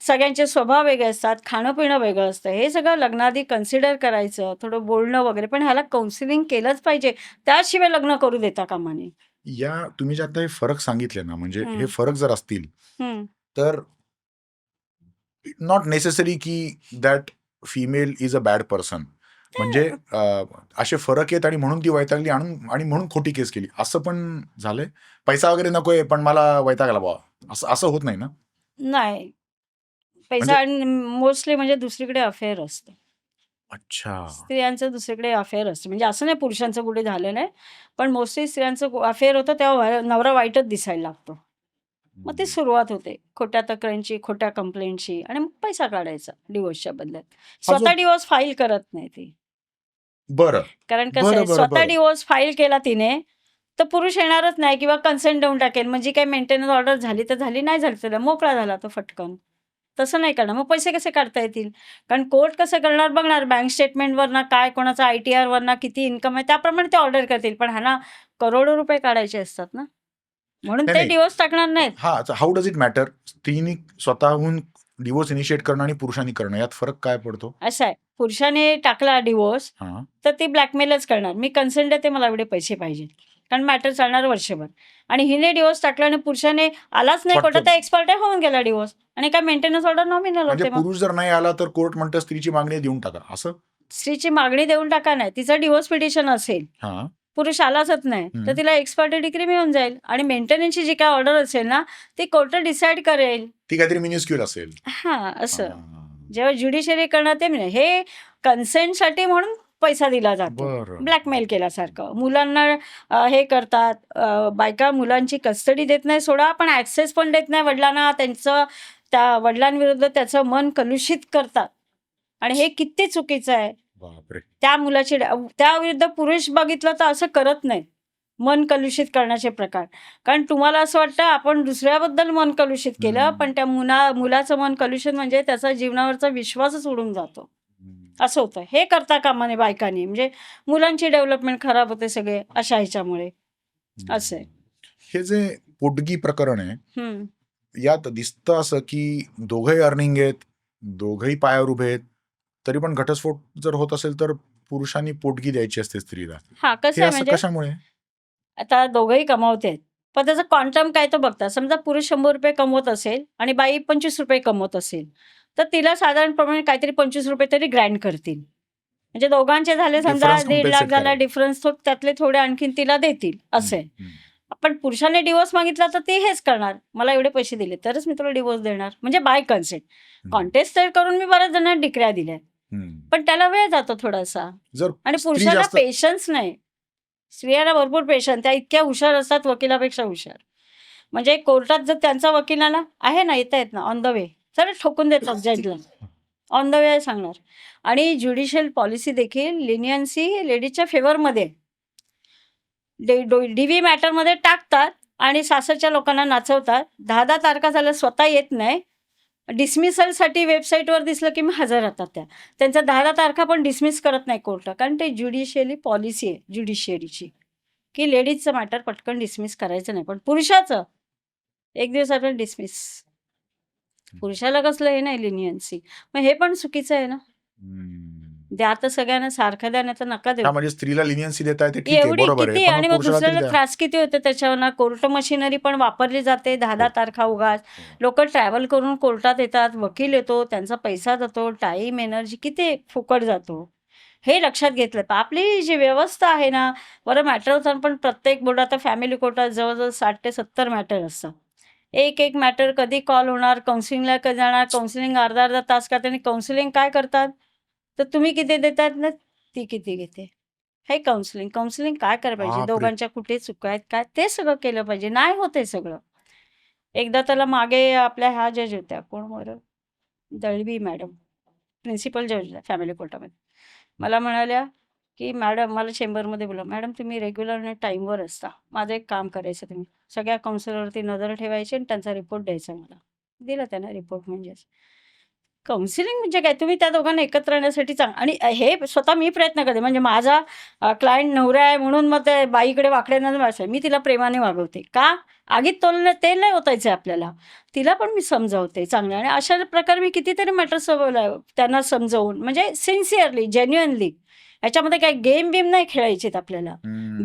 सगळ्यांचे स्वभाव वेगळे असतात, खाणं-पिणं वेगळं असतं. हे सगळं लग्नाआधी कन्सिडर करायचं, थोडं बोलणं वगैरे. पण ह्याला काउन्सिलिंग केलंच पाहिजे. त्याशिवाय लग्न करू देता कामा नये. या तुम्ही जे आता हे फरक सांगितले ना, म्हणजे हं. हे फरक जर असतील हं. तर नॉट नेसेसरी की that female is a bad person. म्हणजे असे फरक आहेत आणि म्हणून ती वैतागली आणि म्हणून खोटी केस केली असं पण झालंय. पैसा वगैरे नकोय पण मला वैताग आला बुवा असं असं होत नाही ना. नाही. पैसा म्हणजे आणि मोस्टली म्हणजे दुसरीकडे अफेअर असतं. अच्छा. स्त्रियांचं दुसरीकडे अफेअर असतं. म्हणजे असं नाही पुरुषांचं कुठे झालं नाही. पण मोस्टली स्त्रियांचं अफेअर होतं तेव्हा नवरा वाईटच दिसायला लागतो. मग ती सुरुवात होते खोट्या तक्रारींची, खोट्या कंप्लेंटची आणि मग पैसा काढायचा डिव्होर्सच्या बदल्यात. हा जो स्वतः डिव्होर्स फाईल करत नाही ती. बरं कारण कसं बरं आहे, बरं स्वतः बरं डिव्होर्स फाईल केला तिने, तर पुरुष येणारच नाही किंवा कन्सेंट देऊन टाकेल. म्हणजे काही मेंटेनन्स ऑर्डर झाली तर झाली, नाही झाली तर मोकळा झाला तो फटकन. तसं नाही करणार. मग पैसे कसे काढता येतील? कारण कोर्ट कसं करणार बघणार बँक स्टेटमेंटवरनं काय कोणाचा ITRवरनं किती इन्कम आहे त्याप्रमाणे ते ऑर्डर करतील. पण ह्यांना करोडो रुपये काढायचे असतात ना. म्हणून नाही ते नाही डिव्होर्स टाकणार नाहीत. हा हाऊ डज इट मॅटर स्त्रीनी स्वतःहून डिवोर्स इनिशिएट करणं आणि पुरुषांनी करणं यात फरक काय पडतो? असं आहे, पुरुषाने टाकला डिव्होर्स हा तर ती ब्लॅकमेलच करणार. मी कन्सेंट देते, मला एवढे पैसे पाहिजे. कारण मॅटर चालणार वर्षभर. आणि हिने डिव्होर्स टाकला आणि पुरुषाने आलाच नाही कोर्टात, फटकन. एक्सपर्ट होऊन गेला डिव्होर्स. आणि काय मेंटेनन्स ऑर्डर नॉमिनल म्हणजे होते. मग पुरुष जर नाही आला तर कोर्ट म्हणतं स्त्रीची मागणी देऊन टाका असं. स्त्रीची मागणी देऊन टाका नाही, तिचं डिव्होर्स पिटिशन असेल, हा पुरुष आलाच नाही तर तिला एक्सपर्ट डिग्री मिळून जाईल. आणि मेंटेनन्सची जी काय ऑर्डर असेल ना ती कोर्ट डिसाईड करेल. ती काहीतरी मिनिस्क्युल असेल. असं हा. जेव्हा ज्युडिशरी करणार ते हे कन्सेंटसाठी म्हणून पैसा दिला जातो, बरं. ब्लॅकमेल केल्यासारखं. मुलांना हे करतात, बायका मुलांची कस्टडी देत नाही सोडा, पण ॲक्सेस पण देत नाही वडिलांना. त्या वडिलांविरुद्ध त्याचं मन कलुषित करतात. आणि हे किती चुकीचं आहे. बापरे. त्या मुलाची त्याविरुद्ध पुरुष बघितलं तर असं करत नाही, मन कलुषित करण्याचे प्रकार. कारण तुम्हाला असं वाटतं आपण दुसऱ्याबद्दल मन कलुषित केलं, पण त्या मुलाचं मन कलुषित म्हणजे त्याचा जीवनावरचा विश्वासच उडून जातो. असं होतं. हे करता कामा नये बायकांनी. म्हणजे मुलांची डेव्हलपमेंट खराब होते सगळे अशा ह्याच्यामुळे. असं आहे. हे जे पोटगी प्रकरण आहे हम्म. यात दिसतं असं की दोघंही अर्निंग आहेत, दोघंही पायावर उभे आहेत, तरी पण घटस्फोट जर होत असेल तर पुरुषांनी पोटगी द्यायची असते स्त्रीला. हा हे कसं आहे असं म्हणजे कशामुळे? आता दोघंही कमावते आहेत, पण त्याचं क्वांटम काय तो बघता. समजा पुरुष 100 रुपये कमवत असेल आणि बाई 25 रुपये कमवत असेल तर तिला साधारणप्रमाणे काहीतरी 25 रुपये तरी ग्रँड करतील. म्हणजे दोघांचे झाले समजा Difference 1.5 लाख compensate झाला करायला. डिफरन्स, त्यातले थोडे आणखीन तिला देतील असं आहे. पण पुरुषाने डिवोर्स मागितला तर ती हेच करणार, मला एवढे पैसे दिले तरच मी तुला डिवोर्स देणार. म्हणजे बाय कन्सेंट. कॉन्टेस्ट करून मी बऱ्याच जणांना डिक्र्या दिल्या, पण त्याला वेळ जातो थोडासा. जर आणि स्त्री पुरुषाला जास्त पेशन्स नाही. स्त्रियांना भरपूर पेशन्स, त्या इतक्या हुशार असतात वकिलापेक्षा हुशार. म्हणजे कोर्टात जर त्यांचा वकिलाला आहे ना, येता येत ना ऑन द वे, सर ठोकून देतात जजला, ऑन द वे सांगणार. आणि ज्युडिशियल पॉलिसी देखील लिनियन्सी लेडीजच्या फेवरमध्ये DV मॅटरमध्ये टाकतात आणि सासरच्या लोकांना नाचवतात. 10 तारखा झाल्या स्वतः येत नाही, डिसमिसलसाठी वेबसाईटवर दिसलं की मी हजर राहतात. त्यांच्या 10 तारखा पण डिसमिस करत नाही कोर्ट, कारण ते ज्युडिशियली पॉलिसी आहे ज्युडिशियरीची की लेडीजचं मॅटर पटकन डिसमिस करायचं नाही, पण पुरुषाचं 1 दिवसात डिसमिस. पुरुषाला कसलं हे नाही लिनियन्सी. मग हे पण चुकीचं आहे ना. द्या तर सगळ्यांना सारखं द्या, नाही तर नका देऊ. म्हणजे स्त्रीला लिनियन्सी देता येते, ठीक आहे, एवढी बरोबर किती. आहे, पण आणि मग पुरुषाला तरी दुसऱ्याला द्या. त्रास किती होते त्याच्यावर. कोर्ट मशिनरी पण वापरली जाते. 10 तारखा उगाच लोक ट्रॅव्हल करून कोर्टात येतात, वकील येतो, त्यांचा पैसा जातो, टाईम एनर्जी किती फुकट जातो. हे लक्षात घेतलं. आपली जी व्यवस्था आहे ना, बरं मॅटर होतं, पण प्रत्येक बोर्ड आता फॅमिली कोर्टात जवळजवळ 60 ते 70 मॅटर असतात. एक मॅटर कधी कॉल होणार, काउन्सिलिंगला कधी जाणार, काउन्सिलिंग अर्धा तास करतात. आणि काउन्सिलिंग काय करतात तर तुम्ही किती देतात ना, ती किती घेते. हे काउन्सिलिंग काय करायला पाहिजे, बापरे. दोघांच्या कुठे चुका आहेत काय ते सगळं केलं पाहिजे. नाही होते सगळं. एकदा त्याला मागे आपल्या ह्या जज होत्या, कोण बरं, दळवी मॅडम, प्रिन्सिपल जज फॅमिली कोर्टामध्ये, मला म्हणाल्या की मॅडम, मला चेंबरमध्ये बोला, मॅडम तुम्ही रेग्युलर टाईमवर असता, माझं एक काम करायचं, तुम्ही सगळ्या काउन्सिलरवरती नजर ठेवायची आणि त्यांचा रिपोर्ट द्यायचा. मला दिला त्यांना रिपोर्ट. म्हणजे काउन्सिलिंग म्हणजे काय, तुम्ही त्या दोघांना एकत्र आणण्यासाठी आणि हे स्वतः मी प्रयत्न करते. म्हणजे माझा क्लायंट नवरा आहे म्हणून मग ते बाईकडे वाकड्यानं मी तिला प्रेमाने वागवते का, आगीत तेल नाही ओतायचं आपल्याला. तिला पण मी समजावते चांगलं. आणि अशा प्रकारे मी कितीतरी मॅटर्स त्यांना समजावून, म्हणजे सिन्सिअरली जेन्युअनली. ह्याच्यामध्ये काही गेम नाही खेळायचेत आपल्याला.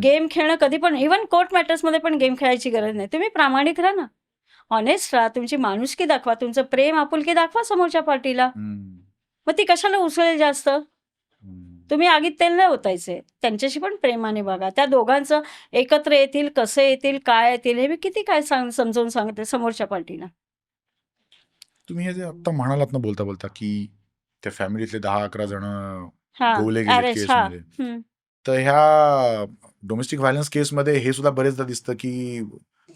गेम खेळणं कधी पण, इव्हन कोर्ट मॅटर्समध्ये पण गेम खेळायची गरज नाही. तुम्ही प्रामाणिक राहा ना, ऑनेस्ट राहा, तुमची माणुसकी दाखवा, तुमचं प्रेम आपुलकी दाखवा समोरच्या पार्टीला. मग ती कशाला उसळेल जास्त. तुम्ही आगीत तेल नाही ओतायचे, त्यांच्याशी पण प्रेमाने बघा. त्या दोघांचं एकत्र येतील, कसे येतील, काय येतील, हे मी किती काय समजावून सांगते समोरच्या पार्टीला. तुम्ही हे जे आता म्हणालात ना बोलता बोलता की त्या फॅमिलीतले 10-11 जण गोवले गेले केसमध्ये, तर ह्या डोमेस्टिक व्हायलन्स केसमध्ये हे सुद्धा बरेचदा दिसतं की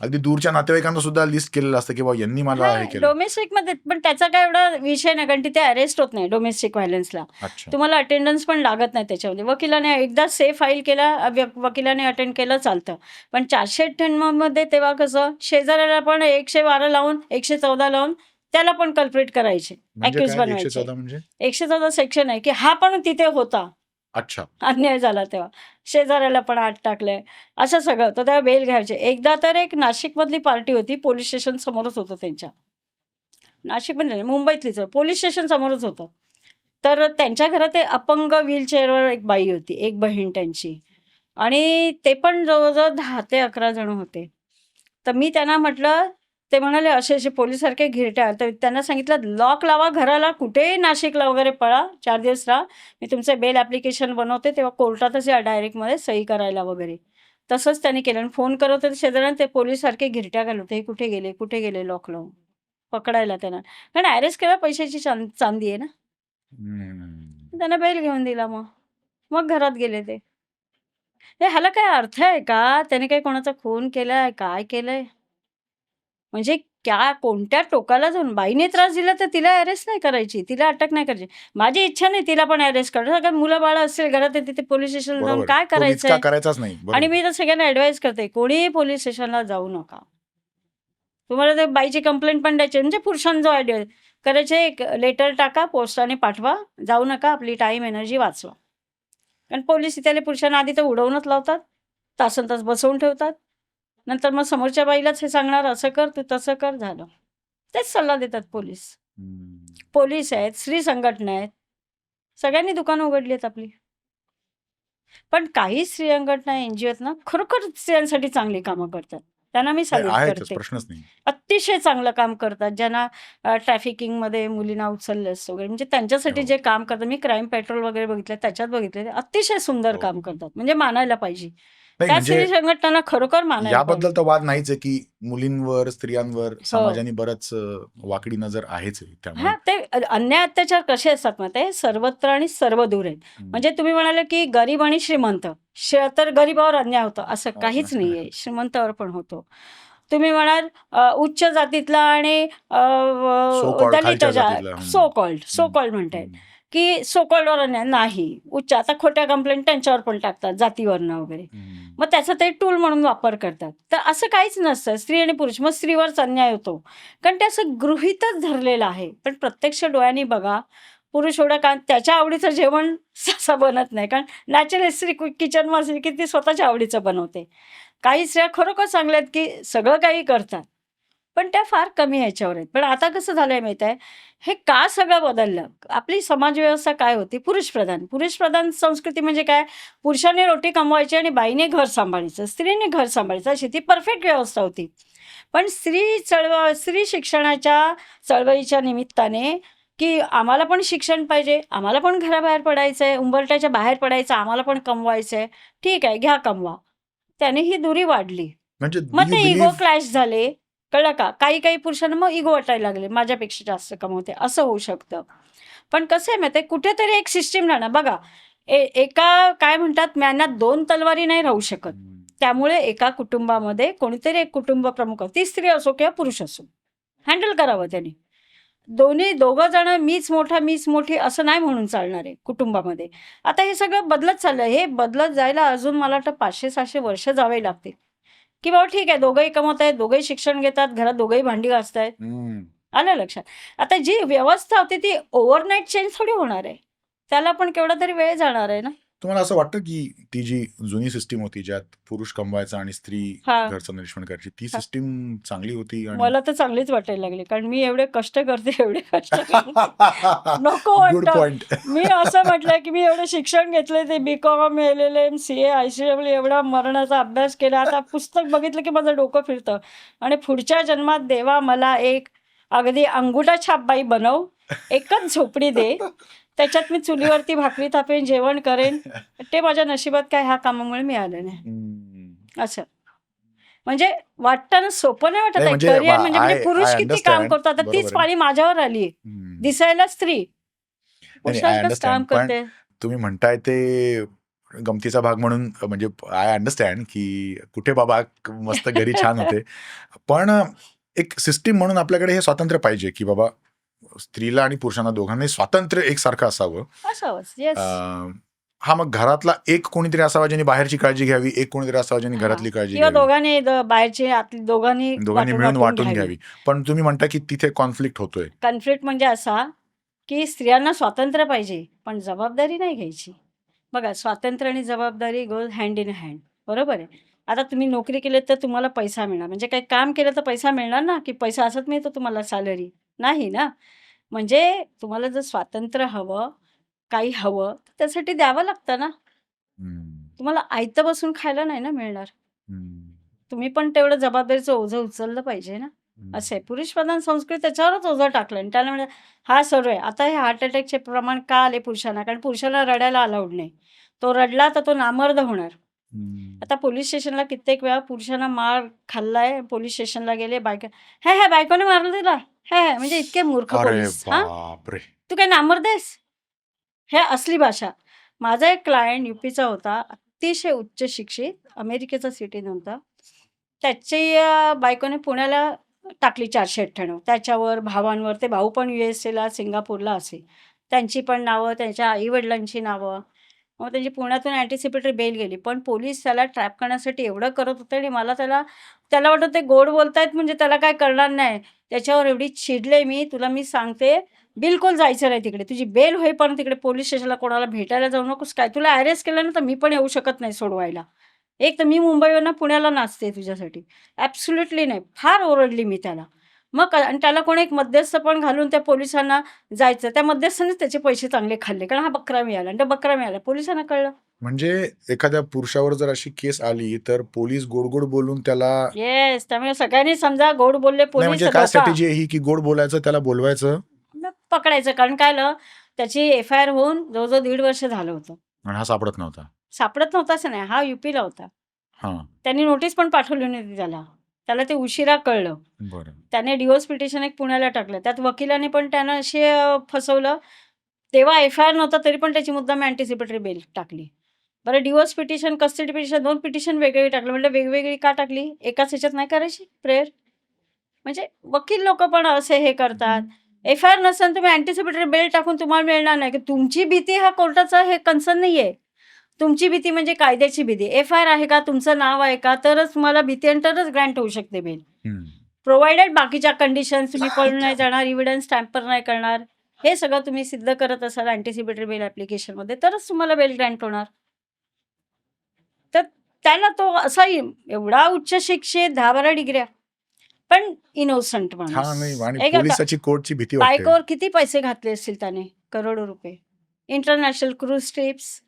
अगदी दूरच्या नातेवाईकांना सुद्धा लिस्ट केलेलं असतं की बाबा यांनी मला हे केलं. डोमेस्टिक मध्ये पण त्याचा काय एवढा विषय नाही, कारण तिथे अरेस्ट होत नाही डोमेस्टिक व्हायलन्सला. तुम्हाला अटेंडन्स पण लागत नाही त्याच्यामध्ये. वकिलाने एकदा फाईल केला, वकिलाने अटेंड केलं चालतं. पण 498 मध्ये तेव्हा कसं शेजाऱ्याला पण 112 लावून 114 लावून त्याला पण कल्प्रिट करायचे, म्हणजे अॅक्युज काय बनवायचे. 114 म्हणजे 114 सेक्शन आहे की हा पण तिथे होता, अच्छा. अन्याय झाला तेव्हा. शेजाऱ्याला पण आत टाकलंय, असं सगळं होतं. तेव्हा बेल घ्यायचे. एकदा तर एक नाशिकमधली पार्टी होती, पोलीस स्टेशन समोरच होतं त्यांच्या. नाशिकमध्ये नाही, मुंबईतलीच पोलीस स्टेशन समोरच होतं. तर त्यांच्या घरात ते अपंग व्हीलचेअरवर एक बाई होती, एक बहीण त्यांची. आणि ते पण जवळ-जवळ 10 ते 11 जण होते. तर मी त्यांना म्हटलं, ते म्हणाले असे-असे पोलिससारखे घिरट्या. तर त्यांना सांगितलं, "लॉक लावा घराला, कुठेही नाशिकला वगैरे पळा, 4 दिवस राहा. मी तुमचं बेल ॲप्लिकेशन बनवते, तेव्हा कोर्टातच या डायरेक्टमध्ये सही करायला वगैरे." तसंच त्यांनी केलं आणि फोन करत होते शेजाऱ्यांना, ते पोलिससारखे घिरट्या घालत होते, "हे कुठे गेले? कुठे गेले लॉक लावून?" पकडायला त्यांना. कारण अरेस्ट केल्यावर पैशाची चांदी आहे ना. हम्म. त्यांना बेल घेऊन दिला मग. मग घरात गेले ते. हे ह्याला काही अर्थ आहे का? त्याने काही कोणाचा खून केलाय? काय केलंय? म्हणजे कोणत्या टोकाला जाऊन बाईने त्रास दिला तर तिला अरेस्ट नाही करायची, तिला अटक नाही करायची. माझी इच्छा नाही तिला पण अरेस्ट करायचं. कारण मुलं-बाळं असतील घरात, तर तिथे पोलीस स्टेशनला जाऊन बरोबर. काय तो विचका करायचंय? करायचाच नाही. आणि बरोबर. मी तर सगळ्यांना ॲडवाईस करते, कोणीही पोलीस स्टेशनला जाऊ नका. तुम्हाला ते बाईची कंप्लेंट पण द्यायची म्हणजे पुरुषांचा आयडिया करायचे, एक लेटर टाका, पोस्टाने पाठवा, जाऊ नका, आपली टाईम, एनर्जी वाचवा. कारण पोलीस इथले पुरुषांना आधी तर उडवूनच लावतात, तासनतास बसवून ठेवतात. नंतर मग समोरच्या बाईलाच हे सांगणार, असं कर, तू तसं कर, झालं. तेच सल्ला देतात पोलीस. हम्म. पोलीस आहेत, स्त्री संघटना आहेत. सगळ्यांनी दुकानं उघडली आहेत आपली. पण काही स्त्री संघटना, एन-जी-ओ आहेत ना, खरोखर स्त्रियांसाठी चांगली कामं करतात. त्यांना मी नाही, सॅल्यूट आहेतच, करते. प्रश्नच नाही. अतिशय चांगलं काम करतात. ज्यांना ट्रॅफिकिंगमध्ये मुलींना उचललं असतं वगैरे, म्हणजे त्यांच्यासाठी हो. जे काम करतात, मी क्राईम पेट्रोल वगैरे बघितलं, त्याच्यात बघितले, अतिशय सुंदर हो. काम करतात. म्हणजे मानायला पाहिजे. नाही, त्या म्हणजे स्त्री संघटनांना खरोखर मानायला याबद्दल पाहिजे. तर वाद नाहीच आहे, की मुलींवर, स्त्रियांवर हो. समाजाने बरंच वाकडी नजर आहेच आहे. त्यामुळे हां, ते अन्याय अत्याचार कसे असतात माहिती आहे? सर्वत्र आणि सर्वदूर आहेत. म्हणजे तुम्ही म्हणाले, की गरीब आणि श्रीमंत. तर गरीबावर अन्याय होतो, असं काहीच नाहीये. श्रीमंतावर पण होतो. तुम्ही म्हणाल उच्च जातीतला आणि सो कॉल्ड दलित खालच्या जातीतला. सो कॉल्ड म्हणता येईल, की सो कॉल्डवर अन्याय नाही. उच्च आता खोट्या कंप्लेंट त्यांच्यावर पण टाकतात, जातीवरनं वगैरे. मग त्याचा ते टूल म्हणून वापर करतात. तर असं काहीच नसतं. स्त्री आणि पुरुष, मग स्त्रीवरच अन्याय होतो. कारण ते असं गृहीतच धरलेलं आहे. पण प्रत्यक्ष डोळ्यांनी बघा, पुरुष एवढं का त्याच्या आवडीचं जेवण सहसा बनत नाही. कारण नॅचरली स्त्री किचनमध्ये असली की ती स्वतःच्या आवडीचं बनवते. काही स्त्रिया खरोखर चांगल्या आहेत, की सगळं काही करतात. पण त्या फार कमी ह्याच्यावर आहेत. पण आता कसं झालंय माहीत आहे, हे का सगळं बदललं? आपली समाजव्यवस्था काय होती? पुरुषप्रधान. पुरुषप्रधान संस्कृती म्हणजे काय? पुरुषाने रोटी कमवायची आणि बाईने घर सांभाळायचं, स्त्रीने घर सांभाळायचं, अशी ती परफेक्ट व्यवस्था होती. पण स्त्री शिक्षणाच्या चळवळीच्या निमित्ताने, की आम्हाला पण शिक्षण पाहिजे, आम्हाला पण घराबाहेर पडायचं आहे, उंबरठ्याच्या बाहेर पडायचं, आम्हाला पण कमवायचं आहे. ठीक आहे, घ्या कमवा. त्याने ही दुरी वाढली. म्हणजे मग यू ते इगो बिलीव्ह क्लॅश झाले. कळलं का? काही पुरुषांना मग इगो वाटायला लागले, माझ्यापेक्षा जास्त कमवते, असं होऊ शकतं. पण कसं आहे माहिती आहे, कुठेतरी एक सिस्टीम राहणार. बघा, एका काय म्हणतात, म्यानात 2 तलवारी नाही राहू शकत. त्यामुळे एका कुटुंबामध्ये कोणीतरी एक कुटुंब प्रमुख, ती स्त्री असो किंवा पुरुष असो, हँडल करावं त्याने. दोघं जण मीच मोठा, मीच मोठी असं नाही म्हणून चालणार आहे कुटुंबामध्ये. आता हे सगळं बदलत चाललं. हे बदलत जायला अजून मला वाटतं 500-600 वर्ष जावे लागतील. की बाबा ठीक आहे, दोघंही कमवत आहेत, दोघंही शिक्षण घेतात, घरात दोघंही भांडी घासतायत. आलं लक्षात. आता जी व्यवस्था होती ती ओव्हरनाईट चेंज थोडी होणार आहे. त्याला पण केवढा तरी वेळ जाणार आहे ना. तुम्हाला असं वाटतं, की ती जी जुनी सिस्टीम होती, ज्यात पुरुष कमवायचा आणि स्त्री हां. घरचं निरीक्षण करायची, ती हां. सिस्टीम चांगली होती आणि मला तर चांगलीच वाटायला लागली. कारण मी एवढे कष्ट करते, एवढे कष्ट करते. नको गुड वाटतं. पॉइंट. मी असं म्हटलं, की मी एवढं शिक्षण घेतलंय, ते बी.कॉम, एल.एल.एम, सी.ए, आय.सी.डब्ल्यू एवढा मरणाचा अभ्यास केला. आता पुस्तक बघितलं, की माझं डोकं फिरतं. आणि पुढच्या जन्मात देवा मला एक अगदी अंगुठा छाप बाई बनव, एकच झोपडी दे. त्याच्यात मी चुलीवरती भाकरी थापेन, जेवण करेन. ते माझ्या नशिबात काय ह्या कामामुळे मिळालं नाही. असं. म्हणजे वाटतं ना, सोपं नाही वाटत नाही, आहे. म्हणजे करिअर म्हणजे आय पुरुष किती काम अंडरस्टँड. करतो. आता तीच बरोबर आहे. पाळी माझ्यावर आली आहे. दिसायला स्त्री, नाही, आय पुरुषांकच काम अंडरस्टँड. पण करते. तुम्ही म्हणताय ते गमतीचा भाग म्हणून, म्हणजे आय अंडरस्टँड, की कुठे बाबा मस्त घरी छान होते. पण एक सिस्टीम म्हणून आपल्याकडे हे स्वातंत्र्य पाहिजे, की बाबा स्त्रीला आणि पुरुषांना दोघांनाही स्वातंत्र्य एकसारखं असावं. असावंच. येस. हा, मग घरातला एक कोणीतरी असावा ज्यांनी बाहेरची काळजी घ्यावी, एक कोणीतरी असावा ज्यांनी हां. घरातली काळजी किंवा घ्यावी. दोघांनी बाहेरची आतली दोघांनी दोघांनी मिळून वाटून वाटून घ्यावी. घ्यावी. पण तुम्ही म्हणता की तिथे कॉन्फ्लिक्ट होतोय. कॉन्फ्लिक्ट म्हणजे असा, की स्त्रियांना स्वातंत्र्य पाहिजे, पण जबाबदारी नाही घ्यायची. बघा, स्वातंत्र्य आणि जबाबदारी गोज हँड इन हँड. बरोबर आहे. आता तुम्ही नोकरी केली तर तुम्हाला पैसा मिळणार. म्हणजे काही काम केलं तर पैसा मिळणार ना, की पैसा असंच मिळतो तुम्हाला सॅलरी? नाही ना. म्हणजे तुम्हाला जर स्वातंत्र्य हवं, काही हवं, तर त्यासाठी द्यावं लागतं ना. हम्म. तुम्हाला आयतं बसून खायला नाही ना मिळणार. हम्म. तुम्ही पण तेवढं जबाबदारीचं ओझं उचललं पाहिजे ना. असं आहे. पुरुषप्रधान संस्कृती त्याच्यावरच ओझं टाकलं आणि त्याला म्हणजे हा सर्व आहे. आता हे हार्ट अटॅकचे प्रमाण का आले पुरुषांना? कारण पुरुषाला रडायला अलाउड नाही. तो रडला तर तो नामर्द होणार. हम्म. आता पोलीस स्टेशनला कित्येक वेळा पुरुषांना मार खाल्लाय, पोलीस स्टेशनला गेले, बायका "हे, बायकोने मारलं तुला? हे." म्हणजे इतके मूर्ख अरे पोलीस. हां? बापरे. "तू काय नामर्द आहेस?" हे असली भाषा. माझा एक क्लायंट यूपीचा होता, अतिशय उच्च शिक्षित, अमेरिकेचा सिटिझन होता. त्याची बायकोने पुण्याला टाकली 498. त्याच्यावर, भावांवर, ते भाऊ पण USA ला, सिंगापूरला असे. त्यांची पण नावं, त्यांच्या आई-वडिलांची नावं. मग त्यांची पुण्यातून अँटिसिपेटरी बेल गेली. पण पोलीस त्याला ट्रॅप करण्यासाठी एवढं करत होते आणि मला त्याला वाटतं ते गोड बोलतायत म्हणजे त्याला काय करणार नाही. त्याच्यावर एवढी चिडले मी, तुला मी सांगते, बिलकुल जायचं नाही तिकडे. तुझी बेल होईपर्यंत तिकडे पोलीस स्टेशनला कोणाला भेटायला जाऊ नकोस. काय तुला अरेस्ट केलं ना, तर मी पण येऊ शकत नाही सोडवायला. एक तर मी मुंबईवरनं पुण्याला नाचते तुझ्यासाठी. ॲब्सोल्युटली नाही. फार ओरडली मी त्याला. मग आणि त्याला कोणी एक मध्यस्थ पण घालून त्या पोलिसांना जायचं. त्या मध्यस्थानेच त्याचे पैसे चांगले खाल्ले. कारण हा बकरा मिळाला आणि त्या बकरा मिळाला. पोलिसांना कळलं. म्हणजे एखाद्या पुरुषावर जर अशी केस आली तर पोलीस गोड बोलून त्याला, येस. त्यामुळे सगळ्यांनी समजा गोड बोलले नाही पोलीस म्हणजे तर काय धोका. स्ट्रॅटेजी आहे ही की गोड बोलायचं, त्याला बोलवायचं मग पकडायचं. कारण काय झालं, त्याची एफ-आय-आर होऊन जवळ-जवळ 1.5 वर्ष झालं होतं. आणि हा सापडत नव्हता. सापडत नव्हता असं नाही. हा यूपीला होता. हां. त्यांनी नोटीस पण पाठवली नव्हती त्याला. त्याला ते उशिरा कळलं. बरं. त्याने डिव्होर्स पिटिशन एक पुण्याला टाकलं. त्यात वकिलाने पण त्यानं असे फसवलं. तेव्हा एफ-आय-आर नव्हता तरी पण त्याची मुद्दाम अँटिसिपेटरी बेल टाकली. बरं, divorce petition, custody petition 2 petition वेगवेगळी टाकली. म्हटलं वेगवेगळी का टाकली? एकाच ह्याच्यात नाही करायची प्रेयर? म्हणजे वकील लोकं पण असे हे करतात. एफ-आय-आर नसेल तुम्ही अँटिसिपेटरी बेल टाकून तुम्हाला मिळणार नाही, की तुमची भीती हा कोर्टाचा हे कन्सर्न नाहीये. तुमची भीती म्हणजे कायद्याची भीती. एफ-आय-आर आहे का? तुमचं नाव आहे का? तरच तुम्हाला भीती आणि तरच ग्रँट होऊ शकते बेल. हम्म. प्रोव्हायडेड बाकीच्या कंडिशन्स तुम्ही पळून नाही जाणार, एव्हिडन्स टॅम्पर नाही करणार. हे सगळं तुम्ही सिद्ध करत असाल अँटिसिपेटरी बेल ॲप्लिकेशनमध्ये तरच तुम्हाला बेल ग्रँट होणार. तर त्याला तो असा एवढा उच्च शिक्षित 10-12 डिग्र्या, पण इनोसंट माणूस. हा, नाही आणि एक आता पोलिसाची कोर्टची भीती वाटते. बायकोवर किती पैसे घातले असतील त्याने? करोडो रुपये. इंटरनॅशनल क्रूज ट्रिप्स,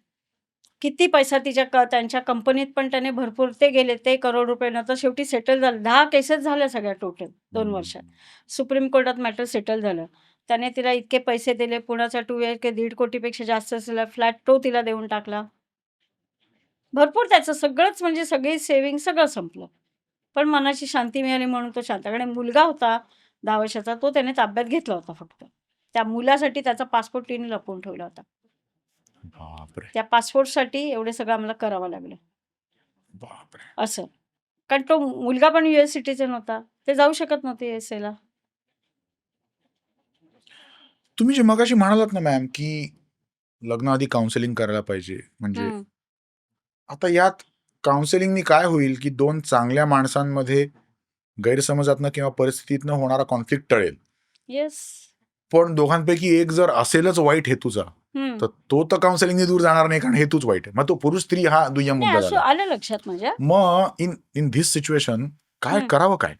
किती पैसा त्यांच्या कंपनीत पण त्याने भरपूर ते गेले ते करोड रुपये. नंतर शेवटी सेटल झालं. 10 केसेस झाल्या सगळ्या टोटल 2 वर्षात. सुप्रीम कोर्टात मॅटर सेटल झालं. त्याने तिला इतके पैसे दिले. पुण्याचा 2 BHK 1.5 कोटीपेक्षा जास्त असलेला फ्लॅट तो तिला देऊन टाकला. भरपूर त्याचं सगळंच म्हणजे सगळी सेव्हिंग सगळं संपलं. पण मनाची शांती मिळाली म्हणून तो शांत. कारण मुलगा होता 10 वर्षाचा, तो त्याने ताब्यात घेतला होता फक्त. त्या मुलासाठी त्याचा पासपोर्ट तिने लपवून ठेवला होता. बापरे. त्या पासपोर्टसाठी एवढं सगळं आम्हाला करावं लागलं. बापरे. असं. कारण तो मुलगा पण US सिटिझन होता. ते जाऊ शकत नव्हते USA ला. तुम्ही जे मगाशी म्हणालात ना मॅम, की लग्नाआधी काउन्सिलिंग करायला पाहिजे. म्हणजे हं. आता यात काउन्सिलिंगनी काय होईल, की 2 चांगल्या माणसांमध्ये गैरसमजातनं किंवा परिस्थितीतनं होणारा कॉन्फ्लिक्ट टळेल. येस. पण दोघांपैकी एक जर असेलच वाईट हेतूचा, हं. तर तो तर काउन्सिलिंगनी दूर जाणार नाही, कारण हेतूच वाईट आहे. मग तो पुरुष स्त्री हा दुय्यम नाही, मुद्दा असं झाला. आलं लक्षात माझ्या. मग इन धिस सिच्युएशन काय हं. करावं काय?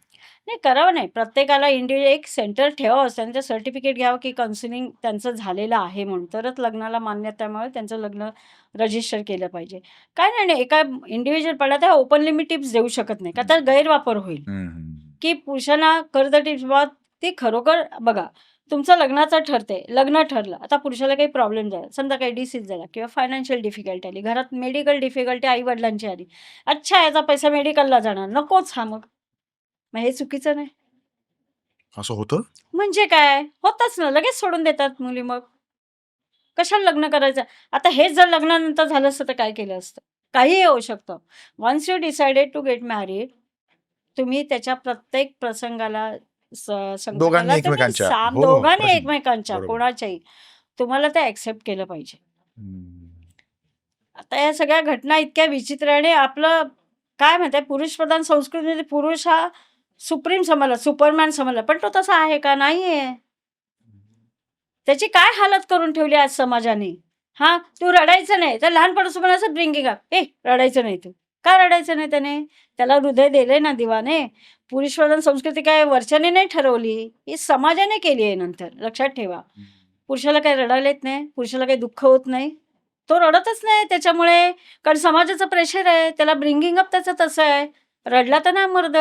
नाही, करावं नाही. प्रत्येकाला एक सेंटर ठेवावं. त्यांचं सर्टिफिकेट घ्यावं, की काउन्सिलिंग त्यांचं झालेलं आहे म्हणून. तरच लग्नाला मान्यतामुळे त्यांचं लग्न रजिस्टर केलं पाहिजे. काय नाही, एका इंडिव्हिज्युअल पडला तर ओपनली मी टिप्स देऊ शकत नाही. का तर गैरवापर होईल. की पुरुषांना कर्ज टिप्स ती खरोखर बघा, तुमचं लग्नाचं ठरते. लग्न ठरलं. आता पुरुषाला काही प्रॉब्लेम झाला. समजा काही डिसीज झाला किंवा फायनान्शियल डिफिकल्टी आली. घरात मेडिकल डिफिकल्टी आई-वडिलांची आली. अच्छा, याचा पैसा मेडिकलला जाणार. नकोच हा मग. मग हे चुकीचं नाही. असं होतं? म्हणजे काय? होतच ना. लगेच सोडून देतात मुली मग. कशाला लग्न करायचं? आता हेच जर लग्नानंतर झालं असतं तर काय केलं असतं? काहीही होऊ शकतं. Once you decided to get married, तुम्ही त्याच्या प्रत्येक प्रसंगाला दोघांनी संकटाला तुम्ही एकमेकांच्या. हो, दोघांनी प्रश्न. एकमेकांच्या बरोबर. कोणाच्याही तुम्हाला ते ॲक्सेप्ट केलं पाहिजे. आता या सगळ्या घटना इतक्या विचित्राने आपलं काय म्हणताय पुरुषप्रधान संस्कृतीमध्ये पुरुष हा सुप्रीम समजला, सुपरमॅन समजला. पण तो तसा आहे का? नाहीये. त्याची काय हालत करून ठेवली आज समाजाने. हां, तू रडायचं नाही. तर लहानपणापासून म्हणायचं ब्रिंगिंग अप. ए रडायचं नाही तू. का रडायचं नाही त्याने? त्याला हृदय दिलंय ना देवाने. पुरुषप्रधान संस्कृती काय वरच्याने नाही ठरवली. ही समाजाने केली आहे नंतर. लक्षात ठेवा. पुरुषाला काही रडायला येत नाही. पुरुषाला काही दुःख होत नाही. तो रडतच नाही त्याच्यामुळे. कारण समाजाचं प्रेशर आहे. त्याला ब्रिंगिंग अप त्याचं तसं आहे. रडला तर नाही मर्द.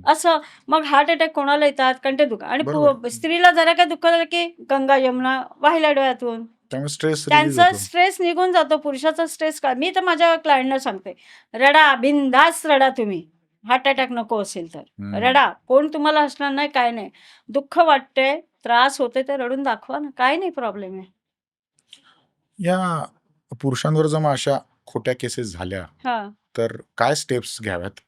असं. मग हार्ट अटॅक कोणाला येतात? कारण ते दुःख आणि बरोबर. स्त्रीला जरा काही दुःख झालं की गंगा, यमुना वाहिल्या डोळ्यातून. त्यामुळे स्ट्रेस रिलीज त्यांचा होतो. स्ट्रेस निघून जातो. पुरुषाचा स्ट्रेस का मी तर माझ्या क्लायंटना सांगते, रडा, बिनधास्त रडा तुम्ही. हार्ट अटॅक नको असेल तर. रडा. कोण तुम्हाला हसणार नाही, काय नाही. दुःख वाटतंय, त्रास होतोय तर रडून दाखवा ना. काही नाही प्रॉब्लेम आहे. या पुरुषांवर जर मग अशा खोट्या केसेस झाल्या हां. तर काय स्टेप्स घ्याव्यात?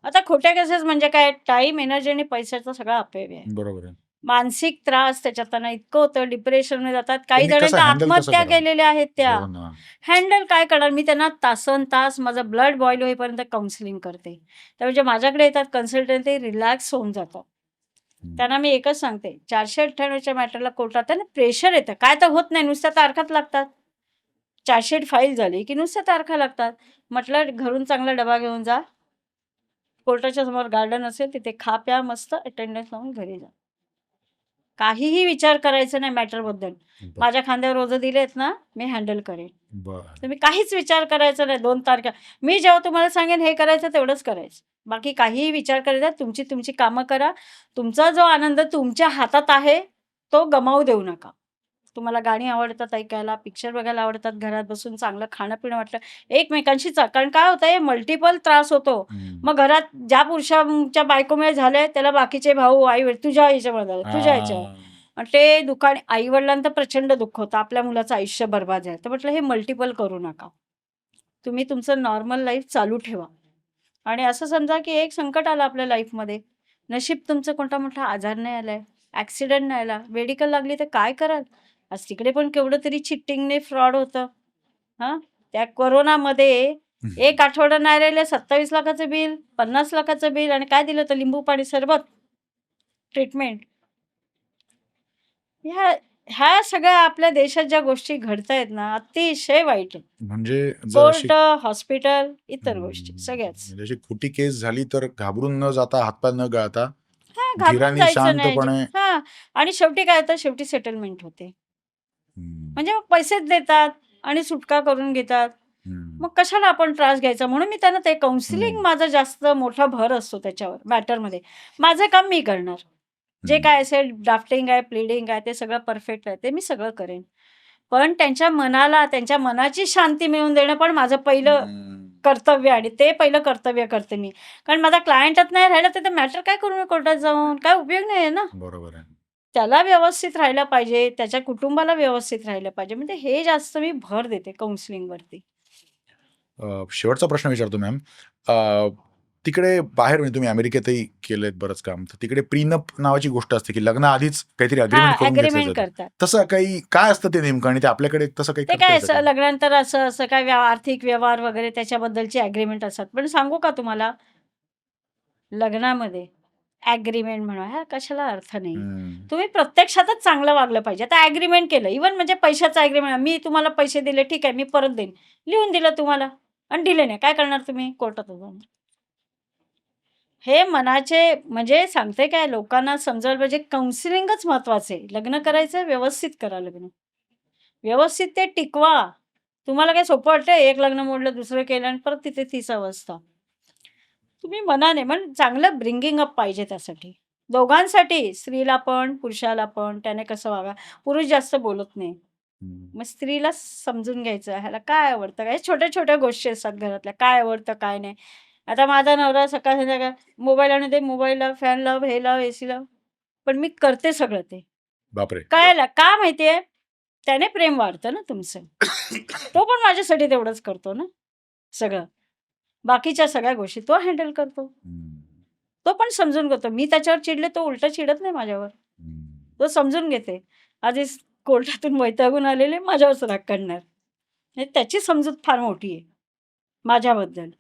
आता खोट्या केसेस म्हणजे काय टाईम, एनर्जी आणि पैशाचा सगळा अपव्यय आहे. बरोबर आहे. मानसिक त्रास त्याच्यात त्यांना इतकं होतं, डिप्रेशनमध्ये जातात. काही त्यांनी कसं जणांनी हँडल कसं आत्महत्या करावं? केलेल्या आहेत त्या. हो ना. हँडल काय करणार? मी त्यांना तासनतास माझं ब्लड बॉईल होईपर्यंत काउन्सिलिंग करते. तर म्हणजे माझ्याकडे येतात कन्सल्टंट ते रिलॅक्स होऊन जातात. त्यांना मी एकच सांगते 498च्या मॅटरला कोर्टात आहे ना प्रेशर येतं. काय तर होत नाही, नुसत्या तारखाच लागतात. चार्जशीट फाईल झाली की नुसत्या तारखा लागतात. म्हटलं घरून चांगला डबा घेऊन जा. कोर्टाच्या समोर गार्डन असेल तिथे खा प्या मस्त अटेंडन्स लावून घरी जा. काहीही विचार करायचा नाही मॅटरबद्दल. बरं. माझ्या खांद्यावर ओझं दिलेत ना, मी हँडल करेन. बरं. तुम्ही काहीच विचार करायचा नाही 2 तारखा. मी जेव्हा तुम्हाला सांगेन हे करायचं तेवढंच करायचं. बाकी काहीही विचार करायचा तुमची कामं करा. तुमचा जो आनंद तुमच्या हातात आहे, तो गमावू देऊ नका. तुम्हाला गाणी आवडतात ऐकायला, पिक्चर बघायला आवडतात, घरात बसून चांगलं खाणं-पिणं वाटलं, एकमेकांशी कारण काय होतंय मल्टिपल त्रास होतो. मग घरात ज्या पुरुषाच्या बायकोमुळे झालंय त्याला बाकीचे भाऊ, आई-वडील तुझ्या ह्याच्यामुळे झालं, तुझ्या ह्याच्यावर. आणि ते दुःख आणि आई-वडिलांना तर प्रचंड दुःख होतं. आपल्या मुलाचं आयुष्य बरबाद आहे. तर म्हटलं हे मल्टिपल करू नका. तुम्ही तुमचं नॉर्मल लाईफ चालू ठेवा. आणि असं समजा की एक संकट आलं आपल्या लाईफमध्ये. नशीब तुमचं कोणता मोठा आजार नाही आलाय, ॲक्सिडेंट नाही आला, मेडिकल लागली तर काय कराल? आज तिकडे पण केवढं तरी चिटिंगने फ्रॉड होतं. हां, त्या कोरोनामध्ये 1 आठवडा नाही राहिले 27 लाखाचं बिल, 50 लाखाचं बिल आणि काय दिलं होतं लिंबू पाणी सरबत ट्रीटमेंट. ह्या सगळ्या आपल्या देशात ज्या गोष्टी घडतायत ना, अतिशय वाईट आहे. म्हणजे जर अशी कोर्ट, हॉस्पिटल, इतर गोष्टी सगळ्याच. म्हणजे अशी खोटी केस झाली तर घाबरून न जाता, हातपाय न गळता हां, घाबरून धीराने जायचं नाही. शांतपणे हां, आणि शेवटी काय होतं, शेवटी सेटलमेंट होते. हं, म्हणजे मग पैसेच देतात आणि सुटका करून घेतात. हं, मग कशाला आपण त्रास घ्यायचा? म्हणून मी त्यांना ते काउन्सिलिंग हं, माझा जास्त मोठा भर असतो त्याच्यावर मॅटरमध्ये. माझं काम मी करणार. जे काय असेल ड्राफ्टिंग आहे, प्लीडिंग आहे, ते सगळं परफेक्ट आहे. ते मी सगळं करेन. पण त्यांच्या मनाला, त्यांच्या मनाची शांती मिळवून देणं पण माझं पहिलं हं. कर्तव्य आणि ते पहिलं कर्तव्य करते मी. कारण माझा क्लायंटच नाही राहिला तर ते मॅटर काय करू मी कोर्टात जाऊन? काय उपयोग नाही आहे ना. बरोबर आहे. त्याला व्यवस्थित राहायला पाहिजे, त्याच्या कुटुंबाला व्यवस्थित राहिलं पाहिजे. म्हणजे हे जास्त मी भर देते काउन्सिलिंगवरती. शेवटचा प्रश्न विचारतो मॅम. तिकडे बाहेर म्हणजे तुम्ही अमेरिकेतही केलेत बरंच काम. तर तिकडे प्रीनप नावाची गोष्ट असते की लग्नाआधीच काहीतरी अग्रीमेंट करून घेतलं ॲग्रीमेंट जातं. करतात. तसं काही काय असतं ते नेमकं आणि ते आपल्याकडे तसं काही ते करता काय येतं असं का? लग्नानंतर असं काय आर्थिक व्यवहार वगैरे त्याच्याबद्दलचे ॲग्रीमेंट असतात. पण सांगू का तुम्हाला? लग्नामध्ये ॲग्रीमेंट म्हणा, ह्या कशाला अर्थ नाही. हं, तुम्ही प्रत्यक्षातच चांगलं वागलं पाहिजे. आता ॲग्रीमेंट केलं, इव्हन म्हणजे पैशाचं ॲग्रीमेंट, मी तुम्हाला पैसे दिले, ठीक आहे, मी परत देईन. लिहून दिलं तुम्हाला आणि दिले नाही, काय करणार तुम्ही? कोर्टात जाऊन. हे मनाचे म्हणजे सांगते काय लोकांना समजायला पाहिजे काउन्सिलिंगच महत्त्वाचं आहे. लग्न करायचं व्यवस्थित करा लग्न. व्यवस्थित ते टिकवा. तुम्हाला काय सोपं वाटतंय? एक लग्न मोडलं, दुसरं केलं आणि परत तिथे तीच अवस्था. तुम्ही मनाने पण चांगलं ब्रिंगिंग अप पाहिजे त्यासाठी. दोघांसाठी, स्त्रीला पण, पुरुषाला पण. त्याने कसं वागा. पुरुष जास्त बोलत नाही. हं. मग स्त्रीला समजून घ्यायचं, ह्याला काय आवडतं, काय छोट्या-छोट्या गोष्टी असतात घरातल्या. काय आवडतं, काय नाही. आता माझा नवरा सकाळ संध्याकाळ मोबाईल आणून दे, मोबाईल लाव, फॅन लाव, हे लाव, एसी लाव. पण मी करते सगळं ते. बापरे! कळायला का माहिती आहे? त्याने प्रेम वाढतं ना तुमचं. तो पण माझ्यासाठी तेवढंच करतो ना सगळं. बाकीच्या सगळ्या गोष्टी तो हँडल करतो. हं, तो पण समजून घेतो. मी त्याच्यावर चिडले, तो उलटं चिडत नाही माझ्यावर. हं. तो समजून घेते. आधीच कोर्टातून वैतागून आलेले माझ्यावरच राग काढणार. हे त्याची समजूत फार मोठी आहे माझ्याबद्दल.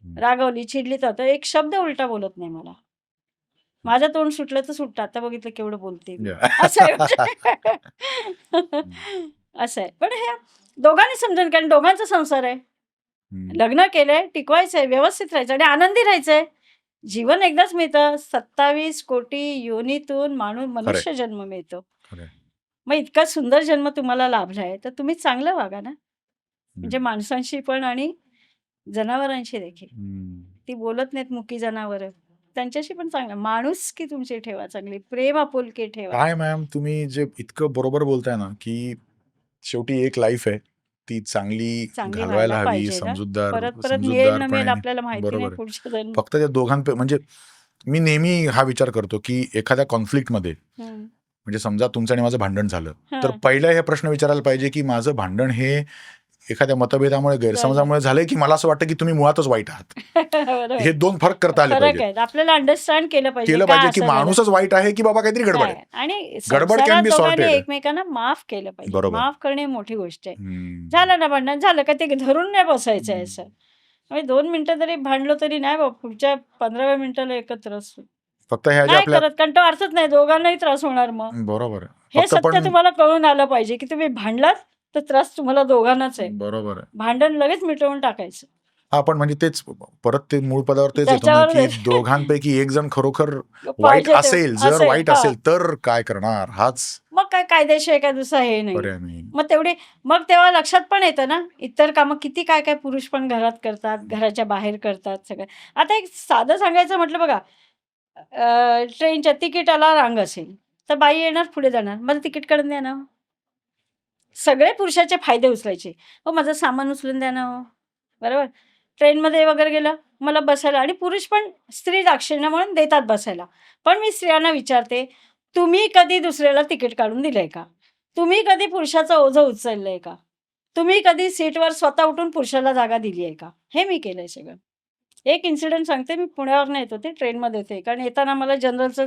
रागवली, चिडली तर एक शब्द उलटा बोलत नाही मला. माझं तोंड सुटलं तर सुटतं. आता बघितलं केवढं बोलते मी. असं आहे म्हणजे. असं आहे. पण हे दोघांनी समजून, कारण दोघांचा संसार आहे. लग्न केलंय, टिकवायचंय, व्यवस्थित राहायचं आणि आनंदी राहायचंय. जीवन एकदाच मिळतं. 27 कोटी योनीतून मनुष्य जन्म मिळतो. खरंय. मग इतका सुंदर जन्म तुम्हाला लाभलाय तर तुम्ही चांगलं वागा ना. म्हणजे माणसांशी पण आणि जनावरांशी देखील. ती बोलत नाहीत मुकी जनावरं. त्यांच्याशी पण चांगलं माणुसकी तुमची ठेवा चांगली, प्रेम आपुलकी ठेवा. काय मॅम तुम्ही जे इतकं बरोबर बोलताय ना, की शेवटी एक लाईफ आहे. ती चांगली चांगली घालवायला व्हायला हवी, पाहिजे ना. समजूतदार परत मिळेल न मिळेल समजूतदारपणे. आपल्याला माहिती नाही बरोबर. पुढच्या जन्म. फक्त त्या म्हणजे मी नेहमी हा विचार करतो, की एखाद्या कॉन्फ्लिक्टमध्ये म्हणजे समजा तुमचं आणि माझं भांडण झालं, तर पहिला हे प्रश्न विचारायला पाहिजे, की माझं भांडण हे एखाद्या मतभेदामुळे, गैरसमजामुळे झालंय, की मला असं वाटतं, की तुम्ही मुळातच वाईट आहात. बरोबर. हे 2 फरक करता आले फरक पाहिजे. आहे. आपल्याला अंडरस्टँड केलं पाहिजे. केलं का पाहिजे, की असं झालं? माणूसच वाईट आहे, की बाबा काहीतरी गडबड आहे. काय? आणि गडबड संसारात can be दोघांनी sorted. एकमेकांना माफ केलं पाहिजे. बरोबर. माफ करणे मोठी गोष्ट आहे. झालं. झालं ना भांडण, झालं का ते धरून नाही बसायचं आहे असं. म्हणजे 2 मिनिटं जरी भांडलो तरी नाही बाबा, पुढच्या 15व्या मिनिटाला एकत्र असू. फक्त ह्या ज्या नाही आपल्या करत, कारण तो अर्थच नाही, दोघांनाही त्रास होणार मग. बरोबर आहे. हे फक्त सत्य तुम्हाला कळून आलं पाहिजे, की तुम्ही भांडलात तर त्रास तुम्हाला दोघांनाच आहे. बरोबर आहे. भांडण लगेच मिटवून टाकायचं. आपण म्हणजे तेच परत ते मूळ पदावर तेच येतो ना, त्याच्यावर की येतो. दोघांपैकी एक जण खरोखर वाईट पाहिजे ते असेल, जर असेल, वाईट हा. असेल तर काय करणार, हाच मग काय कायदेशीर काय दुसरा हे नाही. पर्याय नाही. मग मग तेव्हा लक्षात पण येतं ना, इतर कामं किती काय काय पुरुष पण घरात करतात, घराच्या बाहेर करतात सगळं. आता एक साधं सांगायचं म्हटलं बघा, ट्रेनच्या तिकिटाला रांग असेल तर बाई येणार, पुढे जाणार, मला तिकीट काढून द्या ना. सगळे पुरुषाचे फायदे उचलायचे. हो माझं सामान उचलून द्या ना हो, बरोबर. ट्रेनमध्ये वगैरे गेलं मला बसायला, आणि पुरुष पण स्त्री दाक्षिण्य म्हणून देतात बसायला. पण मी स्त्रियांना विचारते, तुम्ही कधी दुसऱ्याला तिकीट काढून दिलंय का? तुम्ही कधी पुरुषाचं ओझं उचललंय का? तुम्ही कधी सीटवर स्वतः उठून पुरुषाला जागा दिली आहे का? हे मी केलंय सगळं. एक इन्सिडेंट सांगते. मी पुण्यावरून येत होते, ट्रेनमध्ये होते, कारण येताना मला जनरलचं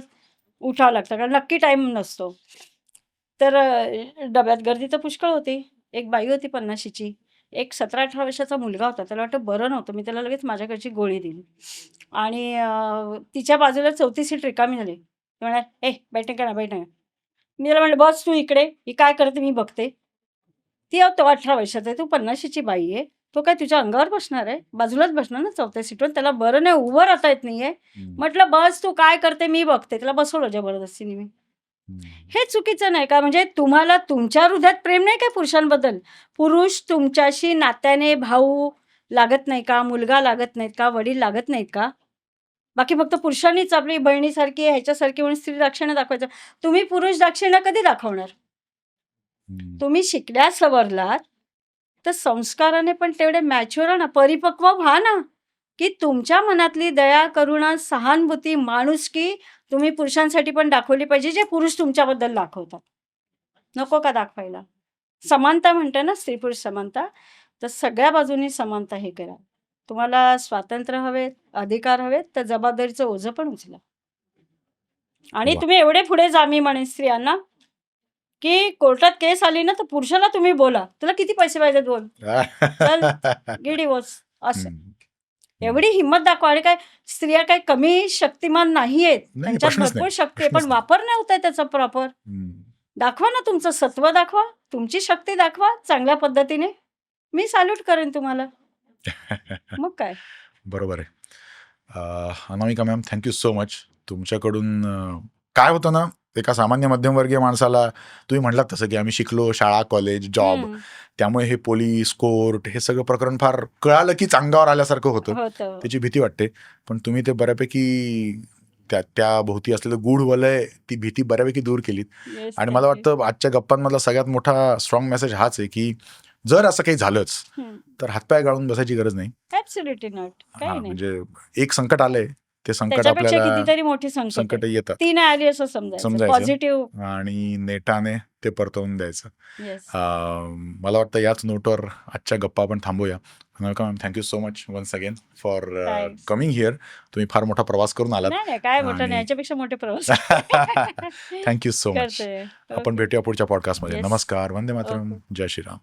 उठावं लागतं, कारण नक्की टाईम नसतो. तर डब्यात गर्दी तर पुष्कळ होती. एक बाई होती 50शीची. एक 17-18 वर्षाचा मुलगा होता. त्याला वाटतं बरं नव्हतं. मी त्याला लगेच माझ्याकडची गोळी दिली आणि तिच्या बाजूला 4थी सीट रिकामी झाली. ती म्हणाली, "ए बैठे का ना, बैठे का." मी त्याला म्हटलं, "बस तू इकडे, ही काय करते मी बघते." ती तो 18 वर्षाचा आहे, तू 50शीची बाई आहे. तो काय तुझ्या अंगावर बसणार आहे? बाजूलाच बसणार ना 4थ्या सीटवर. त्याला बरं नाही, उभं राहता येत नाहीये. म्हटलं, "बस तू काय करते मी बघते." त्याला बसवलं जबरदस्तीने मी. हे चुकीचं नाही का? म्हणजे तुम्हाला तुमच्या हृदयात प्रेम नाही काय पुरुषांबद्दल? पुरुष तुमच्याशी नात्याने भाऊ लागत नाही का? मुलगा लागत नाहीत का? वडील लागत नाहीत का? बाकी फक्त पुरुषांनीच आपली बहिणीसारखी ह्याच्यासारखी म्हणून स्त्री दाक्षिण्य दाखवायचं. तुम्ही पुरुष दाक्षिण्य कधी दाखवणार? तुम्ही शिकल्या सवरलात तर संस्काराने पण तेवढे मॅच्युअर ना, परिपक्व व्हा ना, की तुमच्या मनातली दया, करुणा, सहानुभूती, माणुसकी तुम्ही पुरुषांसाठी पण दाखवली पाहिजे, जे पुरुष तुमच्याबद्दल दाखवतात. नको का दाखवायला? समानता म्हणते ना, स्त्री पुरुष समानता, तर सगळ्या बाजूनी समानता हे करा. तुम्हाला स्वातंत्र्य हवेत, अधिकार हवेत, तर जबाबदारीचं ओझं पण उचला. आणि वा. तुम्ही एवढे पुढे जा, मी म्हणेन स्त्रियांना, की कोर्टात केस आली ना, तर पुरुषाला तुम्ही बोला, तुला किती पैसे पाहिजेत बोल, चल घे डिवोर्स, असं. एवढी हिंमत दाखवा. आणि काय स्त्रिया काही कमी शक्तिमान नाहीयेत, नाही, त्यांच्यात प्रश्नच भरपूर नाही, शक्ती आहे, प्रश्नच पण नाही. वापर नाही होत आहे त्याचा प्रॉपर. दाखवा ना, तुमचं सत्व दाखवा, तुमची शक्ती दाखवा चांगल्या पद्धतीने. मी सॅल्यूट करेन तुम्हाला. मग काय. बरोबर आहे. अनामिका मॅम, थँक्यू सो मच. तुमच्याकडून काय होतं ना, एका सामान्य मध्यमवर्गीय माणसाला तुम्ही म्हटलात तसं, की आम्ही शिकलो, शाळा, कॉलेज, जॉब, त्यामुळे हे पोलीस, कोर्ट हे सगळं प्रकरण फार कळालं की अंगावर आल्यासारखं होतं, होतं. त्याची भीती वाटते. पण तुम्ही ते बऱ्यापैकी त्या भोवती असलेलं गूढ वलय, ती भीती बऱ्यापैकी दूर केलीत. Yes, आणि मला thank you. वाटतं आजच्या गप्पांमधला सगळ्यात मोठा स्ट्रॉंग मेसेज हाच आहे, की जर असं काही झालंच तर हातपाय गाळून बसायची गरज नाही. Absolutely not. काही नाही. म्हणजे एक संकट आलंय, ते संकट त्याच्यापेक्षा आपल्याला कितीतरी मोठी संकट संकट येतात, ती नाही आली असं समजायचं. पॉझिटिव्ह. आणि नेटाने ते परतवून द्यायचं. येस. मला वाटतं याच नोटवर आजच्या गप्पा आपण थांबूया. Ma'am, thank you so much once again for Thanks. Coming here. तुम्ही फार मोठा प्रवास करून आलात. नाही काय मोठं आणि- नाही, याच्यापेक्षा मोठे प्रवास थँक्यू सो मच. करते. आपण भेटूया पुढच्या पॉडकास्टमध्ये. Yes. नमस्कार, वंदे मातरम, Okay. जय श्रीराम.